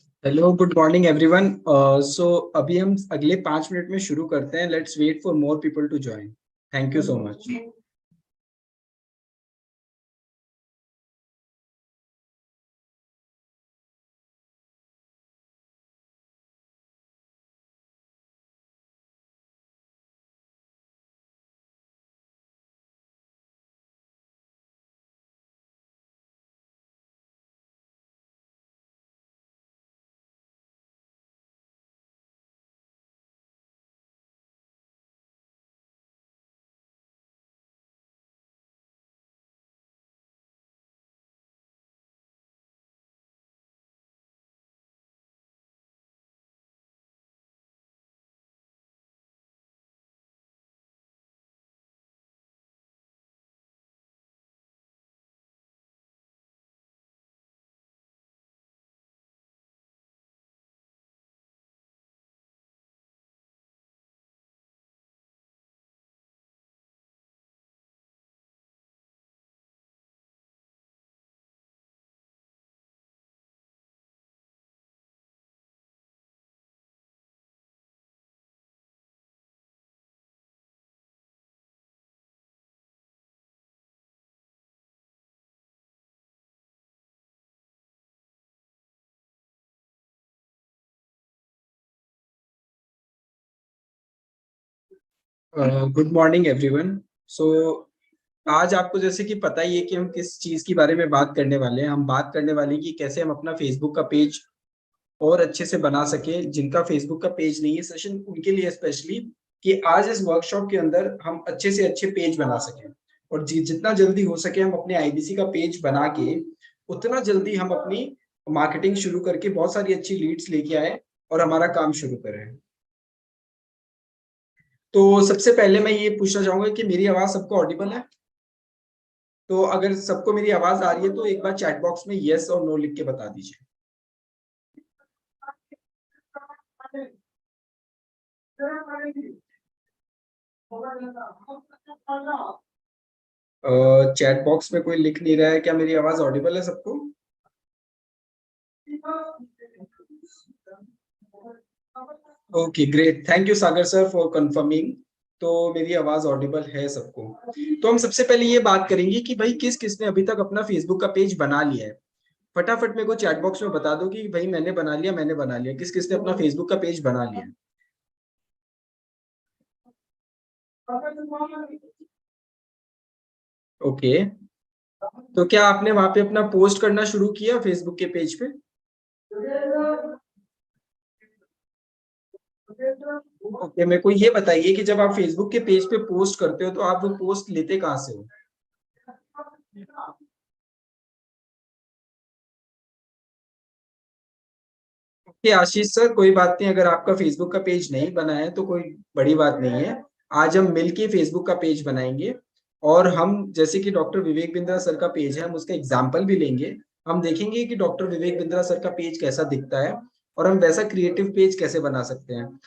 Hello, good morning everyone. So अभी हम अगले 5 मिनट में शुरू करते हैं। Let's wait for more people to join. Thank you so much. Good morning everyone. So आज आपको जैसे कि पता ही है कि हम किस चीज के बारे में बात करने वाले हैं। हम बात करने वाले हैं कि कैसे हम अपना फेसबुक का पेज और अच्छे से बना सके। जिनका फेसबुक का पेज नहीं है, सेशन उनके लिए स्पेशली, कि आज इस वर्कशॉप के अंदर हम अच्छे से अच्छे पेज बना सकें। और जितना जल्दी हो सके हम अपने आईबीसी का पेज बना के उतना जल्दी हम अपनी मार्केटिंग शुरू करके बहुत सारी अच्छी लीड्स लेके आए और हमारा काम शुरू करें। तो सबसे पहले मैं ये पूछना चाहूंगा कि मेरी आवाज सबको ऑडिबल है? तो अगर सबको मेरी आवाज आ रही है तो एक बार चैट बॉक्स में यस और नो लिख के बता दीजिए। चैट बॉक्स में कोई लिख नहीं रहा है। क्या मेरी आवाज ऑडिबल है सबको? Okay, great. Thank you Sagar sir for confirming. तो मेरी आवाज ऑडिबल है सबको। तो हम सबसे पहले ये बात करेंगे कि भाई किस किसने अभी तक अपना फेसबुक का पेज बना लिया है। फटाफट मेरे को चैट बॉक्स में बता दो कि भाई मैंने बना लिया, मैंने बना लिया। किस किसने अपना फेसबुक का पेज बना लिया? ओके। तो क्या आपने वहां पे अपना पोस्ट करना शुरू किया फेसबुक के पेज पे? ओके, मेरे को ये बताइए कि जब आप फेसबुक के पेज पे पोस्ट करते हो तो आप वो पोस्ट लेते कहाँ से हो? ओके आशीष सर, कोई बात नहीं। अगर आपका फेसबुक का पेज नहीं बना है तो कोई बड़ी बात नहीं है। आज हम मिलके फेसबुक का पेज बनाएंगे। और हम जैसे कि डॉक्टर विवेक बिंद्रा सर का पेज है, हम उसका एग्जाम्पल भी लेंगे। हम देखेंगे कि डॉक्टर विवेक बिंद्रा सर का पेज कैसा दिखता है और हम वैसा क्रिएटिव पेज कैसे बना सकते हैं।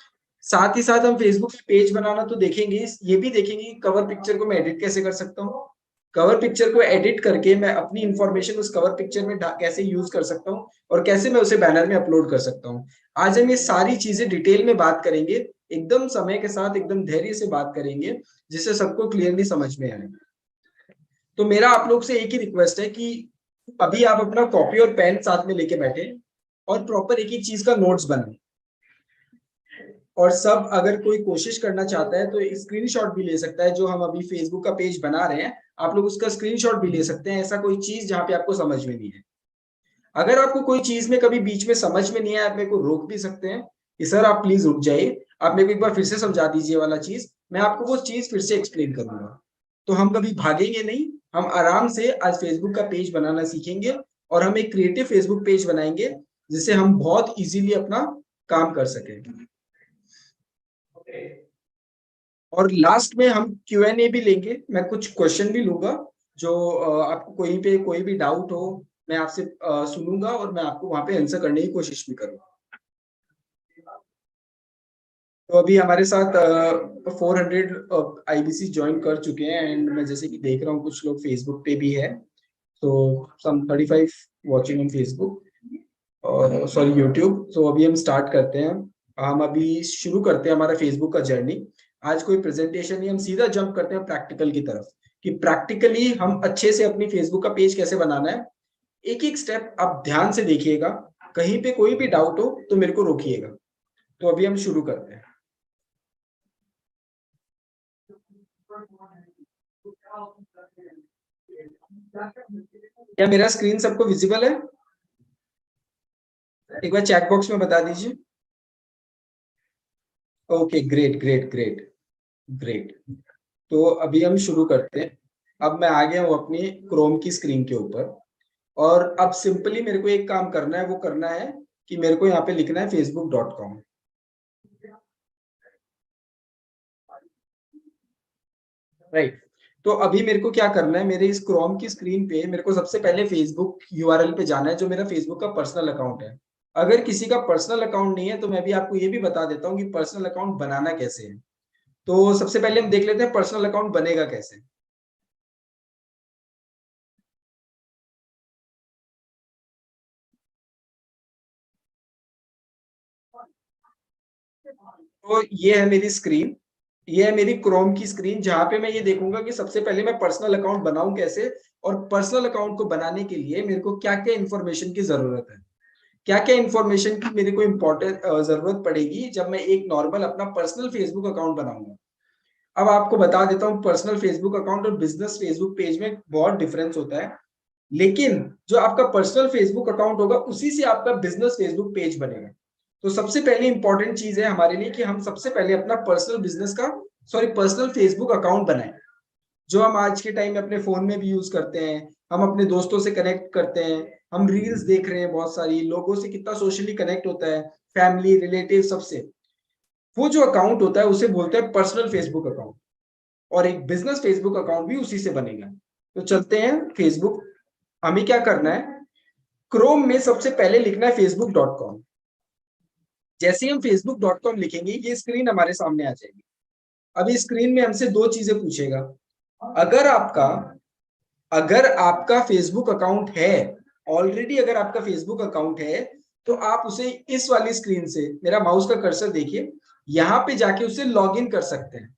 साथ ही साथ हम फेसबुक पे पेज बनाना तो देखेंगे, ये भी देखेंगे कि कवर पिक्चर को मैं एडिट कैसे कर सकता हूँ। कवर पिक्चर को एडिट करके मैं अपनी इंफॉर्मेशन उस कवर पिक्चर में कैसे यूज कर सकता हूँ और कैसे मैं उसे बैनर में अपलोड कर सकता हूँ। आज हम ये सारी चीजें डिटेल में बात करेंगे। एकदम समय के साथ एकदम धैर्य से बात करेंगे, जिससे सबको क्लियरली समझ में आए। तो मेरा आप लोग से एक ही रिक्वेस्ट है कि अभी आप अपना कॉपी और पेन साथ में लेके बैठे और प्रॉपर एक एक चीज का नोट्स बनाए। और सब अगर कोई कोशिश करना चाहता है तो स्क्रीनशॉट भी ले सकता है। जो हम अभी फेसबुक का पेज बना रहे हैं, आप लोग उसका स्क्रीनशॉट भी ले सकते हैं। ऐसा कोई चीज जहां पे आपको समझ में नहीं है। अगर आपको कोई चीज में कभी बीच में समझ में नहीं आया, आप मेरे को रोक भी सकते हैं कि सर आप प्लीज रुक जाइए, आप मेरे को एक बार फिर से समझा दीजिए वाला चीज। मैं आपको वो चीज फिर से एक्सप्लेन करूंगा। तो हम कभी भागेंगे नहीं। हम आराम से आज फेसबुक का पेज बनाना सीखेंगे और हम एक क्रिएटिव फेसबुक पेज बनाएंगे जिससे हम बहुत इजीली अपना काम कर सकें। और लास्ट में हम Q&A भी लेंगे। मैं कुछ क्वेश्चन भी लूंगा। जो आपको कोई पे कोई भी डाउट हो, मैं आपसे सुनूंगा और मैं आपको वहां पे आंसर करने की कोशिश भी करूंगा। तो अभी हमारे साथ 400 आईबीसी ज्वाइन कर चुके हैं एंड मैं जैसे कि देख रहा हूँ कुछ लोग फेसबुक पे भी है। तो सम 35 वॉचिंग ऑन फेसबुक। और सॉरी यूट्यूब। तो अभी हम स्टार्ट करते हैं। हम अभी शुरू करते हैं हमारा फेसबुक का जर्नी। आज कोई प्रेजेंटेशन नहीं, हम सीधा जंप करते हैं प्रैक्टिकल की तरफ कि प्रैक्टिकली हम अच्छे से अपनी फेसबुक का पेज कैसे बनाना है। एक एक स्टेप आप ध्यान से देखिएगा, कहीं पे कोई भी डाउट हो तो मेरे को रोकिएगा। तो अभी हम शुरू करते हैं। क्या मेरा स्क्रीन सबको विजिबल है? एक बार चैट बॉक्स में बता दीजिए। Okay, great great great great. तो अभी हम शुरू करते हैं। अब मैं आ गया हूँ अपनी क्रोम की स्क्रीन के ऊपर। और अब सिंपली मेरे को एक काम करना है, वो करना है कि मेरे को यहाँ पे लिखना है facebook.com। राइट। तो अभी मेरे को क्या करना है, मेरे इस क्रोम की स्क्रीन पे मेरे को सबसे पहले फेसबुक यूआरएल पे जाना है, जो मेरा फेसबुक का पर्सनल अकाउंट है। अगर किसी का पर्सनल अकाउंट नहीं है तो मैं भी आपको ये भी बता देता हूँ कि पर्सनल अकाउंट बनाना कैसे है। तो सबसे पहले हम देख लेते हैं पर्सनल अकाउंट बनेगा कैसे। तो ये है मेरी स्क्रीन, ये है मेरी क्रोम की स्क्रीन, जहां पे मैं ये देखूंगा कि सबसे पहले मैं पर्सनल अकाउंट बनाऊं कैसे। और पर्सनल अकाउंट को बनाने के लिए मेरे को क्या क्या इन्फॉर्मेशन की जरूरत है, क्या क्या इन्फॉर्मेशन की मेरे को इम्पोर्टेंट जरूरत पड़ेगी जब मैं एक नॉर्मल अपना पर्सनल फेसबुक अकाउंट बनाऊंगा। अब आपको बता देता हूँ, पर्सनल फेसबुक अकाउंट और बिजनेस फेसबुक पेज में बहुत डिफरेंस होता है। लेकिन जो आपका पर्सनल फेसबुक अकाउंट होगा उसी से आपका बिजनेस फेसबुक पेज बनेगा। तो सबसे पहली इंपॉर्टेंट चीज है हमारे लिए कि हम सबसे पहले अपना पर्सनल बिजनेस का सॉरी पर्सनल फेसबुक अकाउंट बनाएं, जो हम आज के टाइम में अपने फोन में भी यूज करते हैं। हम अपने दोस्तों से कनेक्ट करते हैं, हम रील्स देख रहे हैं, बहुत सारी लोगों से कितना सोशली कनेक्ट होता है, फैमिली रिलेटिव सबसे। वो जो अकाउंट होता है उसे बोलते हैं पर्सनल फेसबुक अकाउंट। और एक बिजनेस फेसबुक अकाउंट भी उसी से बनेगा। तो चलते हैं फेसबुक। हमें क्या करना है, क्रोम में सबसे पहले लिखना है facebook.com। जैसे ही हम facebook.com लिखेंगे ये स्क्रीन हमारे सामने आ जाएगी। अभी स्क्रीन में हमसे दो चीजें पूछेगा। अगर आपका अगर आपका फेसबुक अकाउंट है, ऑलरेडी अगर आपका फेसबुक अकाउंट है, तो आप उसे इस वाली स्क्रीन से, मेरा माउस का कर्सर देखिए, यहां पे जाके उसे लॉग इन कर सकते हैं।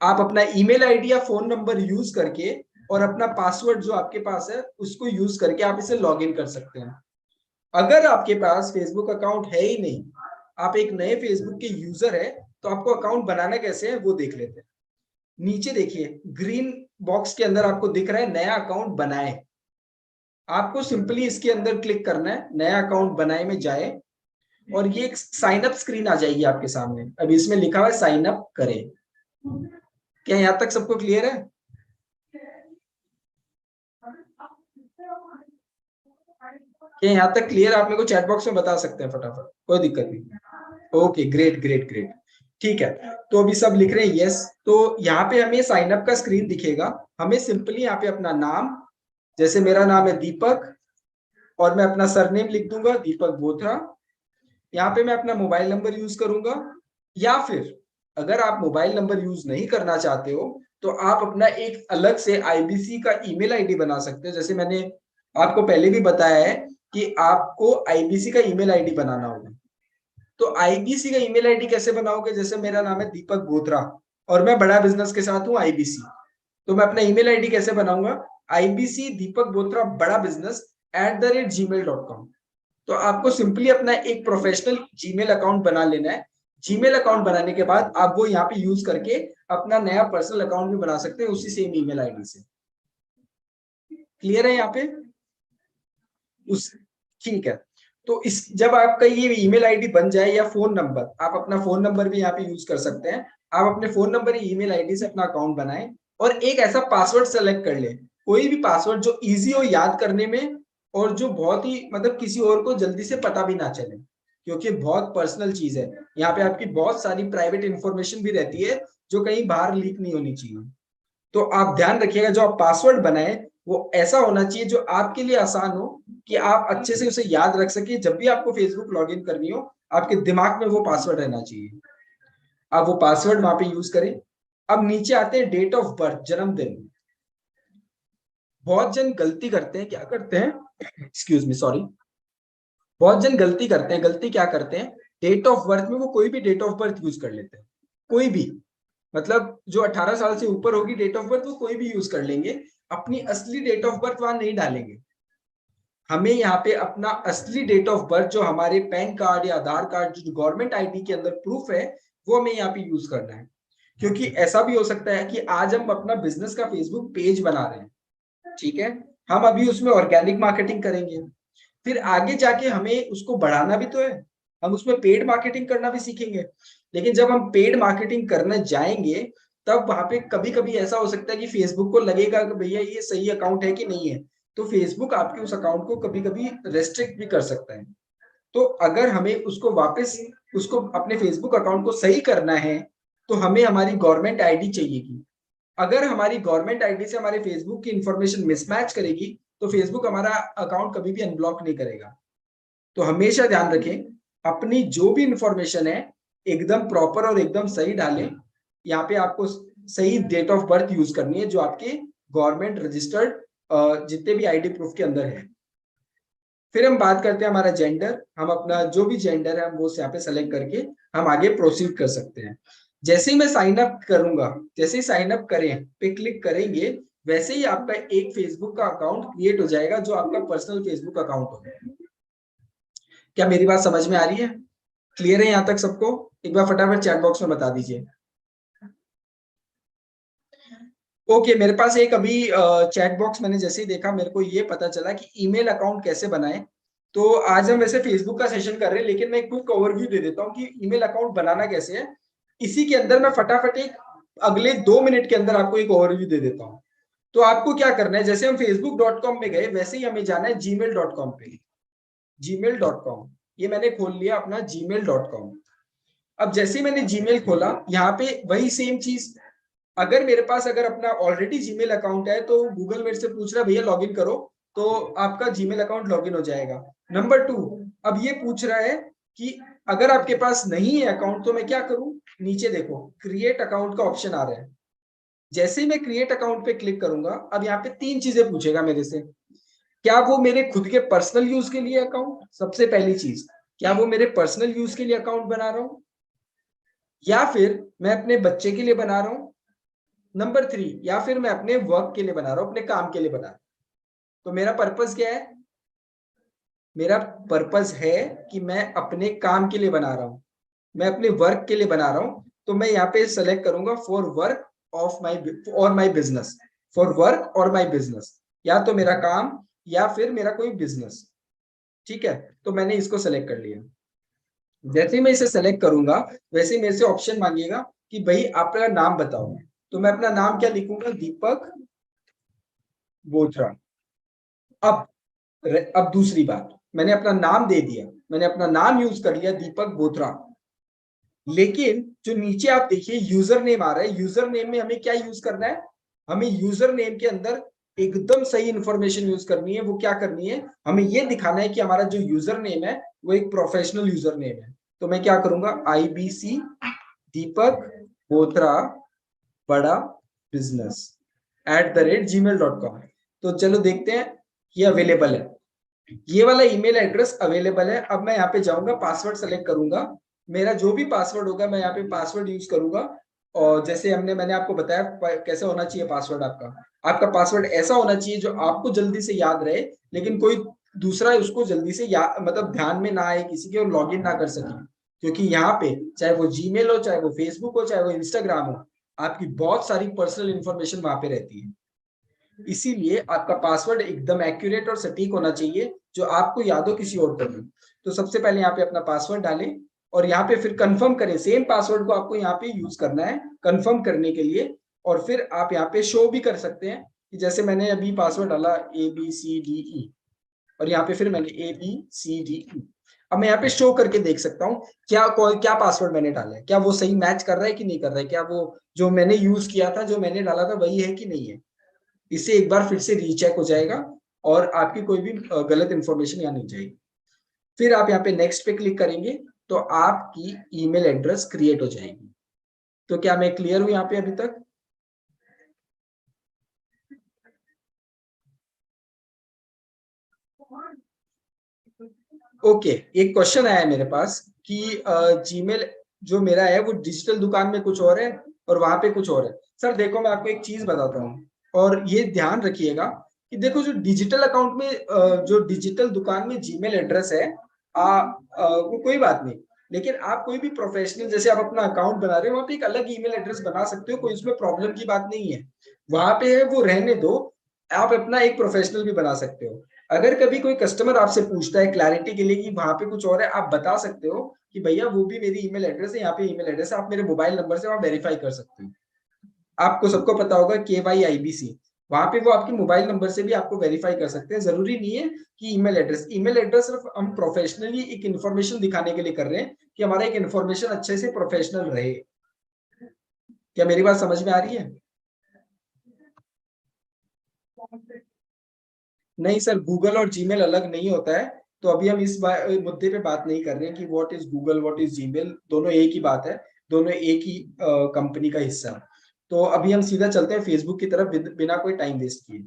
आप अपना ईमेल आईडी या फोन नंबर यूज करके और अपना पासवर्ड जो आपके पास है उसको यूज करके आप इसे लॉग इन कर सकते हैं। अगर आपके पास फेसबुक अकाउंट है ही नहीं, आप एक नए फेसबुक के यूजर है, तो आपको अकाउंट बनाना कैसे है वो देख लेते हैं। नीचे देखिए ग्रीन बॉक्स के अंदर आपको दिख रहा है नया अकाउंट बनाए। आपको सिंपली इसके अंदर क्लिक करना है, नया अकाउंट बनाए में जाए, और ये एक साइन अप स्क्रीन आ जाएगी आपके सामने। अभी इसमें लिखा हुआ है साइन अप करें। क्या यहाँ तक सबको क्लियर है? क्या यहाँ तक क्लियर? आप मेरे को चैट बॉक्स में बता सकते हैं फटाफट, कोई दिक्कत नहीं। Okay, great great great. ठीक है। तो अभी सब लिख रहे हैं यस। तो यहाँ पे हमें साइन अप का स्क्रीन दिखेगा। हमें सिंपली यहाँ पे अपना नाम, जैसे मेरा नाम है दीपक, और मैं अपना सरनेम लिख दूंगा दीपक बोथरा। यहाँ पे मैं अपना मोबाइल नंबर यूज करूंगा, या फिर अगर आप मोबाइल नंबर यूज नहीं करना चाहते हो तो आप अपना एक अलग से आईबीसी का ईमेल आईडी बना सकते हो। जैसे मैंने आपको पहले भी बताया है कि आपको आईबीसी का ईमेल आईडी बनाना होगा। तो आईबीसी का ईमेल आईडी कैसे बनाओगे, जैसे मेरा नाम है दीपक बोथरा और मैं बड़ा बिजनेस के साथ हूँ आईबीसी, तो मैं अपना ईमेल आईडी कैसे बनाऊंगा, आईबीसी दीपक बोथरा बड़ा बिजनेस @gmail.com। तो आपको सिंपली अपना एक प्रोफेशनल जीमेल अकाउंट बना लेना है। जीमेल अकाउंट बनाने के बाद आप वो यहाँ पे यूज करके अपना नया पर्सनल अकाउंट भी बना सकते हैं उसी सेम ईमेल आईडी से। क्लियर है यहाँ पे? उस ठीक है। तो इस जब आपका ये ईमेल आईडी बन जाए या फोन नंबर, आप अपना फोन नंबर भी यहाँ पे यूज कर सकते हैं। आप अपने फोन नंबर या ईमेल आईडी से अपना अकाउंट बनाएं और एक ऐसा पासवर्ड सेलेक्ट कर ले, कोई भी पासवर्ड जो इजी हो याद करने में और जो बहुत ही मतलब किसी और को जल्दी से पता भी ना चले, क्योंकि बहुत पर्सनल चीज है। यहाँ पे आपकी बहुत सारी प्राइवेट इंफॉर्मेशन भी रहती है जो कहीं बाहर लीक नहीं होनी चाहिए। तो आप ध्यान रखिएगा जो आप पासवर्ड बनाए वो ऐसा होना चाहिए जो आपके लिए आसान हो, कि आप अच्छे से उसे याद रख सके। जब भी आपको फेसबुक लॉगिन करनी हो आपके दिमाग में वो पासवर्ड रहना चाहिए। आप वो पासवर्ड वहां पे यूज करें। अब नीचे आते हैं डेट ऑफ बर्थ, जन्मदिन। बहुत जन गलती करते हैं, क्या करते हैं, एक्सक्यूज मी सॉरी, बहुत जन गलती करते हैं, गलती क्या करते हैं, डेट ऑफ बर्थ में वो कोई भी डेट ऑफ बर्थ यूज कर लेते हैं, कोई भी, मतलब जो 18 साल से ऊपर होगी डेट ऑफ बर्थ वो कोई भी यूज कर लेंगे, अपनी असली डेट ऑफ बर्थ वहां नहीं डालेंगे। हमें यहाँ पे अपना असली डेट ऑफ बर्थ जो हमारे पैन कार्ड या आधार कार्ड जो गवर्नमेंट आईडी के अंदर प्रूफ है वो हमें यहाँ पे यूज करना है। क्योंकि ऐसा भी हो सकता है कि आज हम अपना बिजनेस का फेसबुक पेज बना रहे हैं, ठीक है, हम अभी उसमें ऑर्गेनिक मार्केटिंग करेंगे, फिर आगे जाके हमें उसको बढ़ाना भी तो है, हम उसमें पेड मार्केटिंग करना भी सीखेंगे। लेकिन जब हम पेड मार्केटिंग करने जाएंगे तब वहां पे कभी कभी ऐसा हो सकता है कि फेसबुक को लगेगा कि भैया ये सही अकाउंट है कि नहीं है, तो फेसबुक आपके उस अकाउंट को कभी कभी रेस्ट्रिक्ट भी कर सकता है। तो अगर हमें उसको वापस उसको अपने फेसबुक अकाउंट को सही करना है तो हमें हमारी गवर्नमेंट आईडी चाहिएगी। अगर हमारी गवर्नमेंट आईडी से हमारे फेसबुक की इंफॉर्मेशन मिसमैच करेगी तो फेसबुक हमारा अकाउंट कभी भी अनब्लॉक नहीं करेगा। तो हमेशा ध्यान रखें, अपनी जो भी इंफॉर्मेशन है एकदम प्रॉपर और एकदम सही डालें। यहाँ पे आपको सही डेट ऑफ बर्थ यूज करनी है जो आपके गवर्नमेंट रजिस्टर्ड जितने भी आईडी प्रूफ के अंदर है। फिर हम बात करते हैं हमारा जेंडर, हम अपना जो भी जेंडर है हम वो यहाँ पे सेलेक्ट करके हम आगे प्रोसीड कर सकते हैं। जैसे ही मैं साइन अप करूंगा, जैसे ही साइन अप करें पे क्लिक करेंगे वैसे ही आपका एक फेसबुक का अकाउंट क्रिएट हो जाएगा जो आपका पर्सनल फेसबुक अकाउंट होगा। क्या मेरी बात समझ में आ रही है? क्लियर है यहाँ तक सबको? एक बार फटाफट चैट बॉक्स में बता दीजिए। ओके, मेरे पास एक अभी चैट बॉक्स मैंने जैसे ही देखा मेरे को ये पता चला कि ईमेल अकाउंट कैसे बनाएं। तो आज हम वैसे फेसबुक का सेशन कर रहे हैं लेकिन मैं एक क्विक ओवरव्यू दे देता हूँ कि ईमेल अकाउंट बनाना कैसे है। इसी के अंदर मैं फटाफट एक अगले 2 मिनट के अंदर आपको एक ओवरव्यू दे देता हूँ। तो आपको क्या करना है, जैसे हम facebook.com में गए वैसे ही हमें जाना है gmail.com पे। gmail.com, ये मैंने खोल लिया अपना gmail.com। अब जैसे ही मैंने जीमेल खोला यहाँ पे वही सेम चीज, अगर मेरे पास अगर अपना ऑलरेडी जीमेल अकाउंट है तो गूगल मेरे से पूछ रहा है भैया लॉगिन करो, तो आपका जीमेल अकाउंट लॉगिन हो जाएगा। नंबर 2, अब ये पूछ रहा है कि अगर आपके पास नहीं है अकाउंट तो मैं क्या करूं, नीचे देखो क्रिएट अकाउंट का ऑप्शन आ रहा है। जैसे ही मैं क्रिएट अकाउंट पे क्लिक करूंगा अब यहाँ पे 3 चीजें पूछेगा मेरे से। क्या वो मेरे खुद के पर्सनल यूज के लिए अकाउंट, सबसे पहली चीज, क्या वो मेरे पर्सनल यूज के लिए अकाउंट बना रहा हूँ या फिर मैं अपने बच्चे के लिए बना रहा हूँ, नंबर 3 या फिर मैं अपने वर्क के लिए बना रहा हूं, अपने काम के लिए बना रहा हूं। तो मेरा पर्पस क्या है, मेरा पर्पस है कि मैं अपने काम के लिए बना रहा हूं, मैं अपने वर्क के लिए बना रहा हूं। तो मैं यहाँ पे सेलेक्ट करूंगा फॉर वर्क ऑफ माई और माई बिजनेस, फॉर वर्क और माई बिजनेस, या तो मेरा काम या फिर मेरा कोई बिजनेस। ठीक है, तो मैंने इसको सेलेक्ट कर लिया। जैसे ही मैं इसे सेलेक्ट करूंगा वैसे ही मेरे से ऑप्शन मांगेगा कि भाई आपका नाम बताओ। तो मैं अपना नाम क्या लिखूंगा, दीपक बोथरा। अब अब दूसरी बात, मैंने अपना नाम दे दिया, मैंने अपना नाम यूज कर लिया दीपक बोथरा, लेकिन जो नीचे आप देखिए यूजर नेम आ रहा है, यूजर नेम में हमें क्या यूज करना है, हमें यूजर नेम के अंदर एकदम सही इंफॉर्मेशन यूज करनी है। वो क्या करनी है, हमें ये दिखाना है कि हमारा जो यूजर नेम है वो एक प्रोफेशनल यूजर नेम है। तो मैं क्या करूंगा, IBC दीपक बोथरा बड़ा बिजनेस @gmail.com। तो चलो देखते हैं, ये अवेलेबल है, ये वाला ईमेल एड्रेस अवेलेबल है। अब मैं यहाँ पे जाऊंगा, पासवर्ड सेलेक्ट करूंगा, मेरा जो भी पासवर्ड होगा मैं यहाँ पे पासवर्ड यूज करूंगा। और जैसे मैंने आपको बताया कैसे होना चाहिए पासवर्ड आपका, आपका पासवर्ड ऐसा होना चाहिए जो आपको जल्दी से याद रहे लेकिन कोई दूसरा उसको जल्दी से याद मतलब ध्यान में ना आए किसी के और लॉग इन ना कर सके। क्योंकि यहाँ पे चाहे वो जीमेल हो, चाहे वो फेसबुक हो, चाहे वो इंस्टाग्राम हो, आपकी बहुत सारी पर्सनल इंफॉर्मेशन वहां पे रहती है। इसीलिए आपका पासवर्ड एकदम एक्यूरेट और सटीक होना चाहिए जो आपको याद हो किसी और को नहीं। तो सबसे पहले यहाँ पे अपना पासवर्ड डालें और यहाँ पे फिर कंफर्म करें, सेम पासवर्ड को आपको यहाँ पे यूज करना है कंफर्म करने के लिए। और फिर आप यहाँ पे शो भी कर सकते हैं कि जैसे मैंने अभी पासवर्ड डाला ABCDE और यहाँ पे फिर मैंने ABCDE। अब मैं यहाँ पे शो करके देख सकता हूँ क्या पासवर्ड मैंने डाला है, क्या वो सही मैच कर रहा है कि नहीं कर रहा है, क्या वो जो मैंने यूज किया था जो मैंने डाला था वही है कि नहीं है। इससे एक बार फिर से रीचेक हो जाएगा और आपकी कोई भी गलत इंफॉर्मेशन यहाँ नहीं जाएगी। फिर आप यहाँ पे नेक्स्ट पे क्लिक करेंगे तो आपकी ईमेल एड्रेस क्रिएट हो जाएगी। तो क्या मैं क्लियर हूं यहाँ पे अभी तक? ओके, एक क्वेश्चन आया है मेरे पास कि जीमेल जो मेरा है वो डिजिटल दुकान में कुछ और है और वहां पे कुछ और है। सर देखो, मैं आपको एक चीज बताता हूँ और ये ध्यान रखिएगा कि देखो, जो डिजिटल अकाउंट में जो डिजिटल दुकान में जीमेल एड्रेस है, वो कोई बात नहीं। लेकिन आप कोई भी प्रोफेशनल, जैसे आप अपना अकाउंट बना रहे हो, वहां पे एक अलग ईमेल एड्रेस बना सकते हो, कोई उसमें प्रॉब्लम की बात नहीं है। वहां पे है वो रहने दो, आप अपना एक प्रोफेशनल भी बना सकते हो। अगर कभी कोई कस्टमर आपसे पूछता है क्लैरिटी के लिए कि वहां पे कुछ और है, आप बता सकते हो कि भैया वो भी मेरी ईमेल एड्रेस है, यहाँ पे ईमेल एड्रेस है, आप मेरे मोबाइल नंबर से आप वेरीफाई कर सकते हो। आपको सबको पता होगा KYIBC, वहां पे वो आपके मोबाइल नंबर से भी आपको वेरीफाई कर सकते हैं। जरूरी नहीं है कि ईमेल एड्रेस सिर्फ हम प्रोफेशनली एक इन्फॉर्मेशन दिखाने के लिए कर रहे हैं कि हमारा एक इन्फॉर्मेशन अच्छे से प्रोफेशनल रहे। क्या मेरी बात समझ में आ रही है? नहीं सर, गूगल और जीमेल अलग नहीं होता है। तो अभी हम इस मुद्दे पे बात नहीं कर रहे हैं कि what is Google, what is Gmail, दोनों एक ही बात है। दोनों एक ही कंपनी का हिस्सा है। तो अभी हम सीधा चलते हैं फेसबुक की तरफ बिना कोई टाइम वेस्ट किए।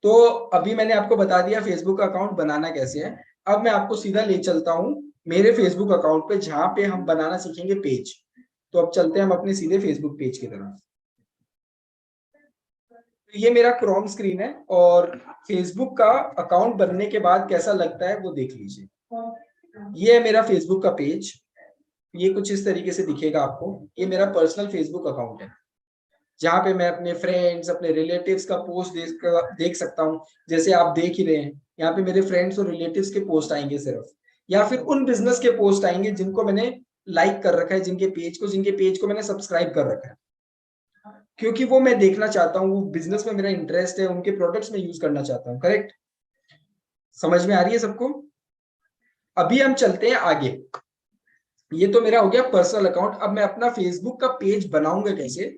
तो अभी मैंने आपको बता दिया फेसबुक अकाउंट बनाना कैसे है। अब मैं आपको सीधा ले चलता हूँ मेरे फेसबुक अकाउंट पे, जहां पे हम बनाना सीखेंगे पेज। तो अब चलते हैं हम अपने सीधे फेसबुक पेज की तरफ। तो ये मेरा क्रोम स्क्रीन है और फेसबुक का अकाउंट बनने के बाद कैसा लगता है वो देख लीजिए। ये है मेरा फेसबुक का पेज। ये कुछ इस तरीके से दिखेगा आपको। ये मेरा पर्सनल फेसबुक अकाउंट है, जहाँ पे मैं अपने फ्रेंड्स, अपने रिलेटिव्स का पोस्ट देख सकता हूँ। जैसे आप देख ही रहे हैं, यहाँ पे मेरे फ्रेंड्स और रिलेटिव्स के पोस्ट आएंगे सिर्फ, या फिर उन बिजनेस के पोस्ट आएंगे जिनको मैंने लाइक कर रखा है, जिनके पेज को मैंने सब्सक्राइब कर रखा है, क्योंकि वो मैं देखना चाहता हूँ, वो बिजनेस में मेरा इंटरेस्ट है, उनके प्रोडक्ट्स में यूज करना चाहता हूँ। करेक्ट? समझ में आ रही है सबको? अभी हम चलते हैं आगे। ये तो मेरा हो गया पर्सनल अकाउंट। अब मैं अपना फेसबुक का पेज बनाऊंगा कैसे,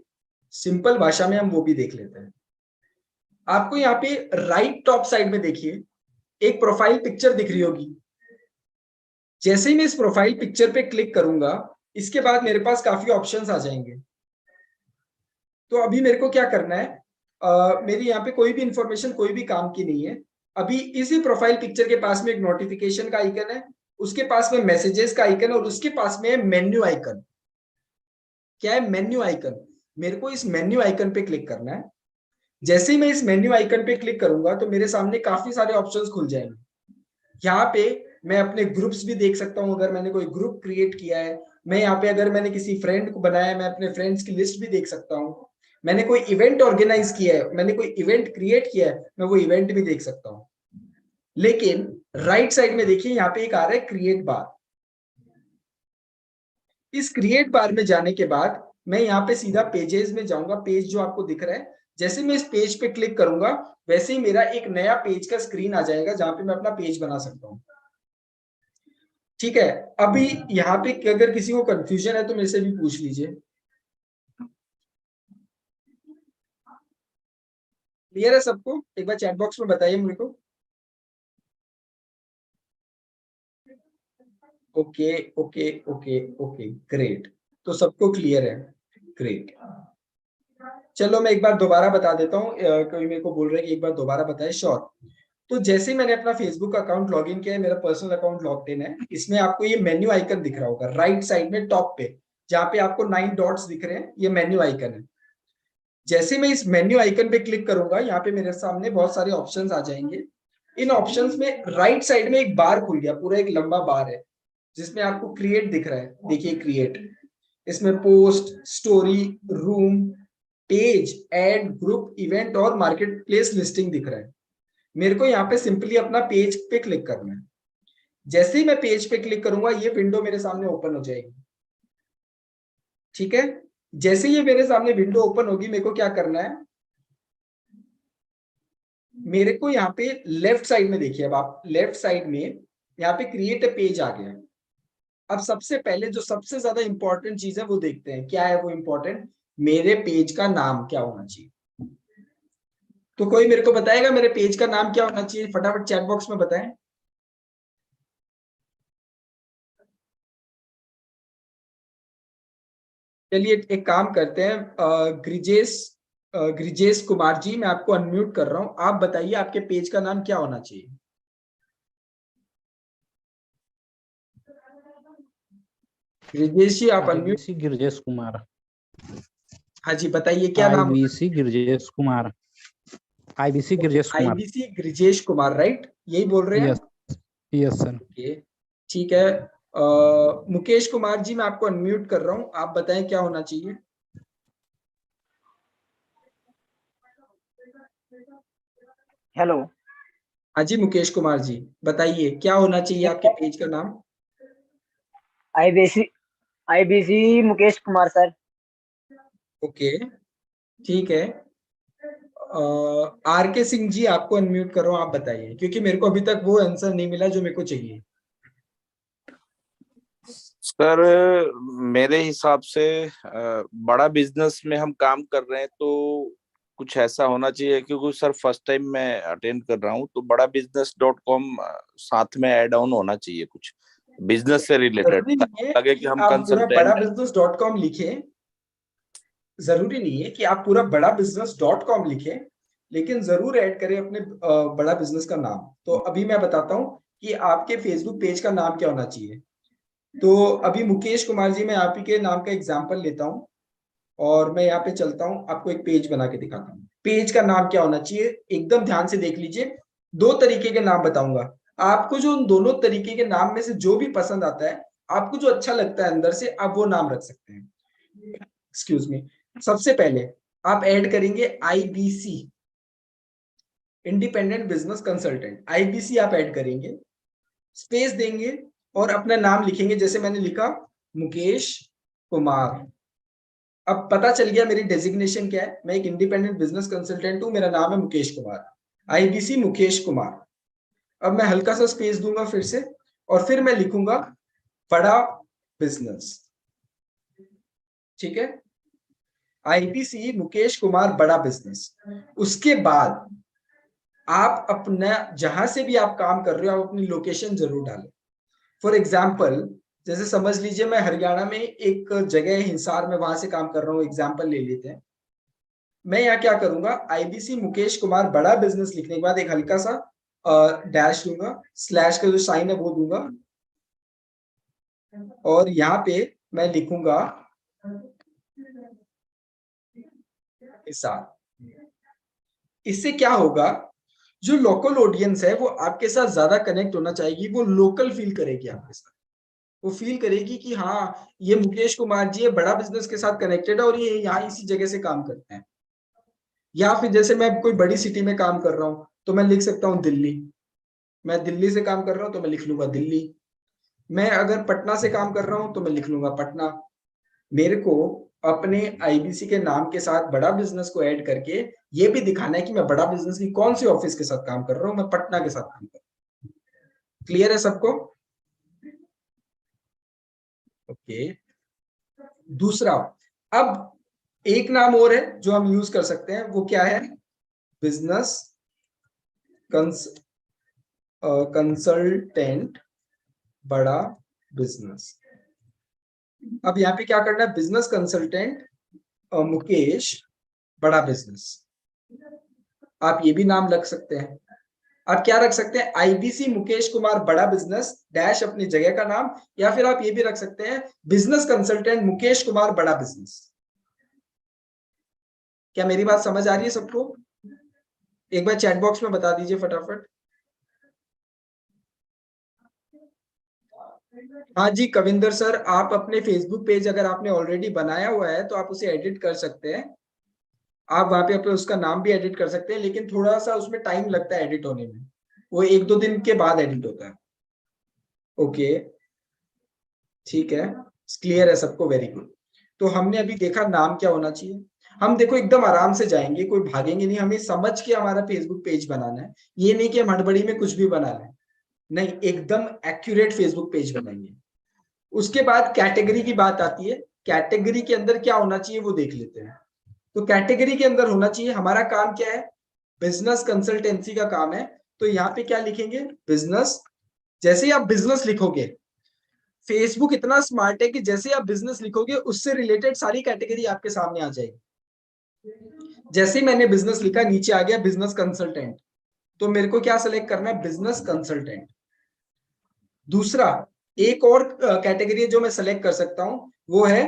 सिंपल भाषा में हम वो भी देख लेते हैं। आपको यहाँ पे राइट टॉप साइड में देखिए, एक प्रोफाइल पिक्चर दिख रही होगी। जैसे ही मैं इस प्रोफाइल पिक्चर पे क्लिक करूंगा, इसके बाद मेरे पास काफी ऑप्शंस आ जाएंगे। तो अभी मेरे को क्या करना है, मेरी यहाँ पे कोई भी इंफॉर्मेशन कोई भी काम की नहीं है। अभी इसी प्रोफाइल पिक्चर के पास में एक नोटिफिकेशन का आइकन है, उसके पास में मैसेजेस का आइकन है और उसके पास में है मेन्यू आइकन। क्या है? Menu icon. मेरे को इस मेन्यू आइकन पे क्लिक करना है। जैसे ही मैं इस मेन्यू आइकन पे क्लिक करूंगा तो मेरे सामने काफी सारे ऑप्शंस खुल जाएंगे। यहाँ पे मैं अपने ग्रुप्स भी देख सकता हूँ, अगर मैंने कोई ग्रुप क्रिएट किया है। मैं यहाँ पे अगर मैंने किसी फ्रेंड को बनाया है, मैं अपने फ्रेंड्स की लिस्ट भी देख सकता हूँ। मैंने कोई इवेंट ऑर्गेनाइज किया है, मैंने कोई इवेंट क्रिएट किया है, मैं वो इवेंट भी देख सकता हूँ। लेकिन राइट साइड में देखिए, यहाँ पे एक आ रहा है क्रिएट बार। इस क्रिएट बार में जाने के बाद मैं यहाँ पे सीधा पेजेस में जाऊंगा। पेज जो आपको दिख रहा है, जैसे मैं इस पेज पे क्लिक करूंगा, वैसे ही मेरा एक नया पेज का स्क्रीन आ जाएगा, जहां पे मैं अपना पेज बना सकता हूँ। ठीक है? अभी यहाँ पे अगर किसी को कंफ्यूजन है तो मेरे से भी पूछ लीजिए। क्लियर है सबको? एक बार चैट बॉक्स में बताइए मेरे को। Okay, okay, okay, okay, great. तो सबको क्लियर है? ग्रेट। चलो मैं एक बार दोबारा बता देता हूँ, कोई मेरे को बोल रहा है कि एक बार दोबारा बताए। श्योर। तो जैसे ही मैंने अपना फेसबुक अकाउंट लॉगिन किया है, मेरा पर्सनल अकाउंट लॉग्ड इन है, इसमें आपको ये मेन्यू आइकन दिख रहा होगा राइट साइड में टॉप पे, जहां पे आपको 9 डॉट्स दिख रहे हैं, ये मेन्यू आइकन है। जैसे मैं इस मेन्यू आइकन पे क्लिक करूंगा, यहाँ पे मेरे सामने बहुत सारे ऑप्शंस आ जाएंगे। इन ऑप्शंस में राइट साइड में एक बार खुल गया, पूरा एक लंबा बार है, जिसमें आपको क्रिएट दिख रहा है। देखिए क्रिएट, इसमें post, story, room, page, ad, group, event और मार्केट प्लेस लिस्टिंग दिख रहा है। मेरे को यहाँ पे सिंपली अपना पेज पे क्लिक करना है। जैसे ही मैं पेज पे क्लिक करूंगा, ये विंडो मेरे सामने ओपन हो जाएगी। ठीक है? जैसे ये मेरे सामने विंडो ओपन होगी, मेरे को क्या करना है, मेरे को यहाँ पे लेफ्ट साइड में देखिए, अब आप लेफ्ट साइड में यहाँ पे क्रिएट अ पेज आ गया। अब सबसे पहले जो सबसे ज्यादा इंपॉर्टेंट चीज है वो देखते हैं, क्या है वो इंपॉर्टेंट। मेरे पेज का नाम क्या होना चाहिए? तो कोई मेरे को बताएगा मेरे पेज का नाम क्या होना चाहिए? फटाफट चैट बॉक्स में बताएं। चलिए एक काम करते हैं, ग्रिजेश कुमार जी, मैं आपको अनम्यूट कर रहा हूं। आप बताइए आपके पेज का नाम क्या होना चाहिए? ब्रिजेश जी आप अनम्यूट। आईबीसी गिरजेश कुमार। हाँ जी बताइए क्या नाम होगा? IBC Girjesh Kumar. IBC Girjesh Kumar. IBC Brijesh Kumar, right, यही बोल रहे हैं? यस। Yes sir. ओके, ठीक है। मुकेश कुमार जी मैं आपको अनम्यूट कर रहा हूँ, आप बताएं क्या होना चाहिए। हेलो। हाँ जी मुकेश कुमार जी बताइए क्या होना चाहिए आपके पेज का नाम। IBC IBC Mukesh Kumar sir. Okay, ठीक है। आर के सिंह जी आपको अनम्यूट कर रहा हूँ, आप बताइए, क्योंकि मेरे को अभी तक वो आंसर नहीं मिला जो मेरे को चाहिए। सर मेरे हिसाब से बड़ा बिजनेस में हम काम कर रहे हैं तो कुछ ऐसा होना चाहिए, क्योंकि सर फर्स्ट टाइम मैं अटेंड कर रहा हूँ, तो बड़ा बिजनेस .com साथ में ऐड ऑन होना चाहिए, कुछ बिजनेस से रिलेटेड, जरूरी नहीं है लगे कि कि हम आप पूरा बड़ा कंसल्टेंट। बिजनेस डॉट कॉम लिखें, जरूरी नहीं है कि आप पूरा बड़ा बिजनेस डॉट कॉम लिखें, लेकिन जरूर ऐड करें अपने बड़ा बिजनेस का नाम। तो अभी मैं बताता हूँ कि आपके फेसबुक पेज का नाम क्या होना चाहिए। तो अभी मुकेश कुमार जी मैं आप ही के नाम का एग्जाम्पल लेता हूँ और मैं यहाँ पे चलता हूँ, आपको एक पेज बना के दिखाता हूँ। पेज का नाम क्या होना चाहिए एकदम ध्यान से देख लीजिए। दो तरीके के नाम बताऊंगा, आपको जो उन दोनों तरीके के नाम में से जो भी पसंद आता है, आपको जो अच्छा लगता है अंदर से, आप वो नाम रख सकते हैं। Excuse me. सबसे पहले आप ऐड करेंगे IBC, independent business consultant. IBC आप ऐड करेंगे, स्पेस देंगे और अपना नाम लिखेंगे, जैसे मैंने लिखा मुकेश कुमार। अब पता चल गया मेरी डेजिग्नेशन क्या है, मैं एक इंडिपेंडेंट बिजनेस कंसल्टेंट हूं, मेरा नाम है मुकेश कुमार, आईबीसी मुकेश कुमार। अब मैं हल्का सा स्पेस दूंगा फिर से, और फिर मैं लिखूंगा बड़ा बिजनेस। ठीक है, आईबीसी मुकेश कुमार बड़ा बिजनेस। उसके बाद आप अपना जहां से भी आप काम कर रहे हो, आप अपनी लोकेशन जरूर डालें। फॉर एग्जाम्पल, जैसे समझ लीजिए मैं हरियाणा में एक जगह है हिसार में, वहां से काम कर रहा हूँ, एग्जाम्पल ले लेते हैं। मैं यहाँ क्या करूंगा, आईबीसी मुकेश कुमार बड़ा बिजनेस लिखने के बाद एक हल्का सा डैश दूंगा, स्लैश का जो साइन है वो दूंगा, और यहाँ पे मैं लिखूंगा हिसार। इससे क्या होगा, जो लोकल ऑडियंस है वो आपके साथ ज्यादा कनेक्ट होना चाहेगी, वो लोकल फील करेगी आपके साथ, वो फील करेगी कि हाँ ये मुकेश कुमार जी है, बड़ा बिजनेस के साथ कनेक्टेड है और ये यहाँ इसी जगह से काम करते हैं। या फिर जैसे मैं कोई बड़ी सिटी में काम कर रहा हूँ तो मैं लिख सकता हूँ दिल्ली, मैं दिल्ली से काम कर रहा हूँ तो मैं लिख लूंगा दिल्ली। मैं अगर पटना से काम कर रहा हूँ तो मैं लिख लूंगा पटना। मेरे को अपने आईबीसी के नाम के साथ बड़ा बिजनेस को ऐड करके ये भी दिखाना है कि मैं बड़ा बिजनेस की कौन सी ऑफिस के साथ काम कर रहा हूँ, मैं पटना के साथ काम कर रहा हूँ। क्लियर है सबको? ओके। दूसरा, अब एक नाम और है जो हम यूज कर सकते हैं, वो क्या है, बिजनेस कंसल्टेंट बड़ा बिजनेस। अब यहाँ पे क्या करना है, बिजनेस कंसल्टेंट मुकेश बड़ा बिजनेस। आप ये भी नाम रख सकते हैं। आप क्या रख सकते हैं, आईबीसी मुकेश कुमार बड़ा बिजनेस डैश अपनी जगह का नाम, या फिर आप ये भी रख सकते हैं बिजनेस कंसल्टेंट मुकेश कुमार बड़ा बिजनेस। क्या मेरी बात समझ आ रही है सबको? एक बार चैट बॉक्स में बता दीजिए फटाफट। हाँ जी कविंदर सर, आप अपने फेसबुक पेज अगर आपने ऑलरेडी बनाया हुआ है तो आप उसे एडिट कर सकते हैं। आप वहां पे अपने उसका नाम भी एडिट कर सकते हैं, लेकिन थोड़ा सा उसमें टाइम लगता है एडिट होने में, वो एक दो दिन के बाद एडिट होता है। ओके, ठीक है, क्लियर है सबको, वेरी गुड। तो हमने अभी देखा नाम क्या होना चाहिए। हम देखो एकदम आराम से जाएंगे, कोई भागेंगे नहीं, हमें समझ के हमारा फेसबुक पेज बनाना है। ये नहीं कि हम हड़बड़ी में कुछ भी बना लें, नहीं, एकदम एक्यूरेट फेसबुक पेज बनाएंगे। उसके बाद कैटेगरी की बात आती है, कैटेगरी के अंदर क्या होना चाहिए वो देख लेते हैं। तो कैटेगरी के अंदर होना चाहिए, हमारा काम क्या है, बिजनेस कंसल्टेंसी का काम है, तो यहाँ पे क्या लिखेंगे, बिजनेस। जैसे ही आप बिजनेस लिखोगे, फेसबुक इतना स्मार्ट है कि जैसे आप बिजनेस लिखोगे उससे रिलेटेड सारी कैटेगरी आपके सामने आ जाएगी। जैसे ही मैंने बिजनेस लिखा, नीचे आ गया बिजनेस कंसल्टेंट, तो मेरे को क्या सेलेक्ट करना है, बिजनेस कंसल्टेंट। दूसरा, एक और कैटेगरी जो मैं सेलेक्ट कर सकता हूं, वो है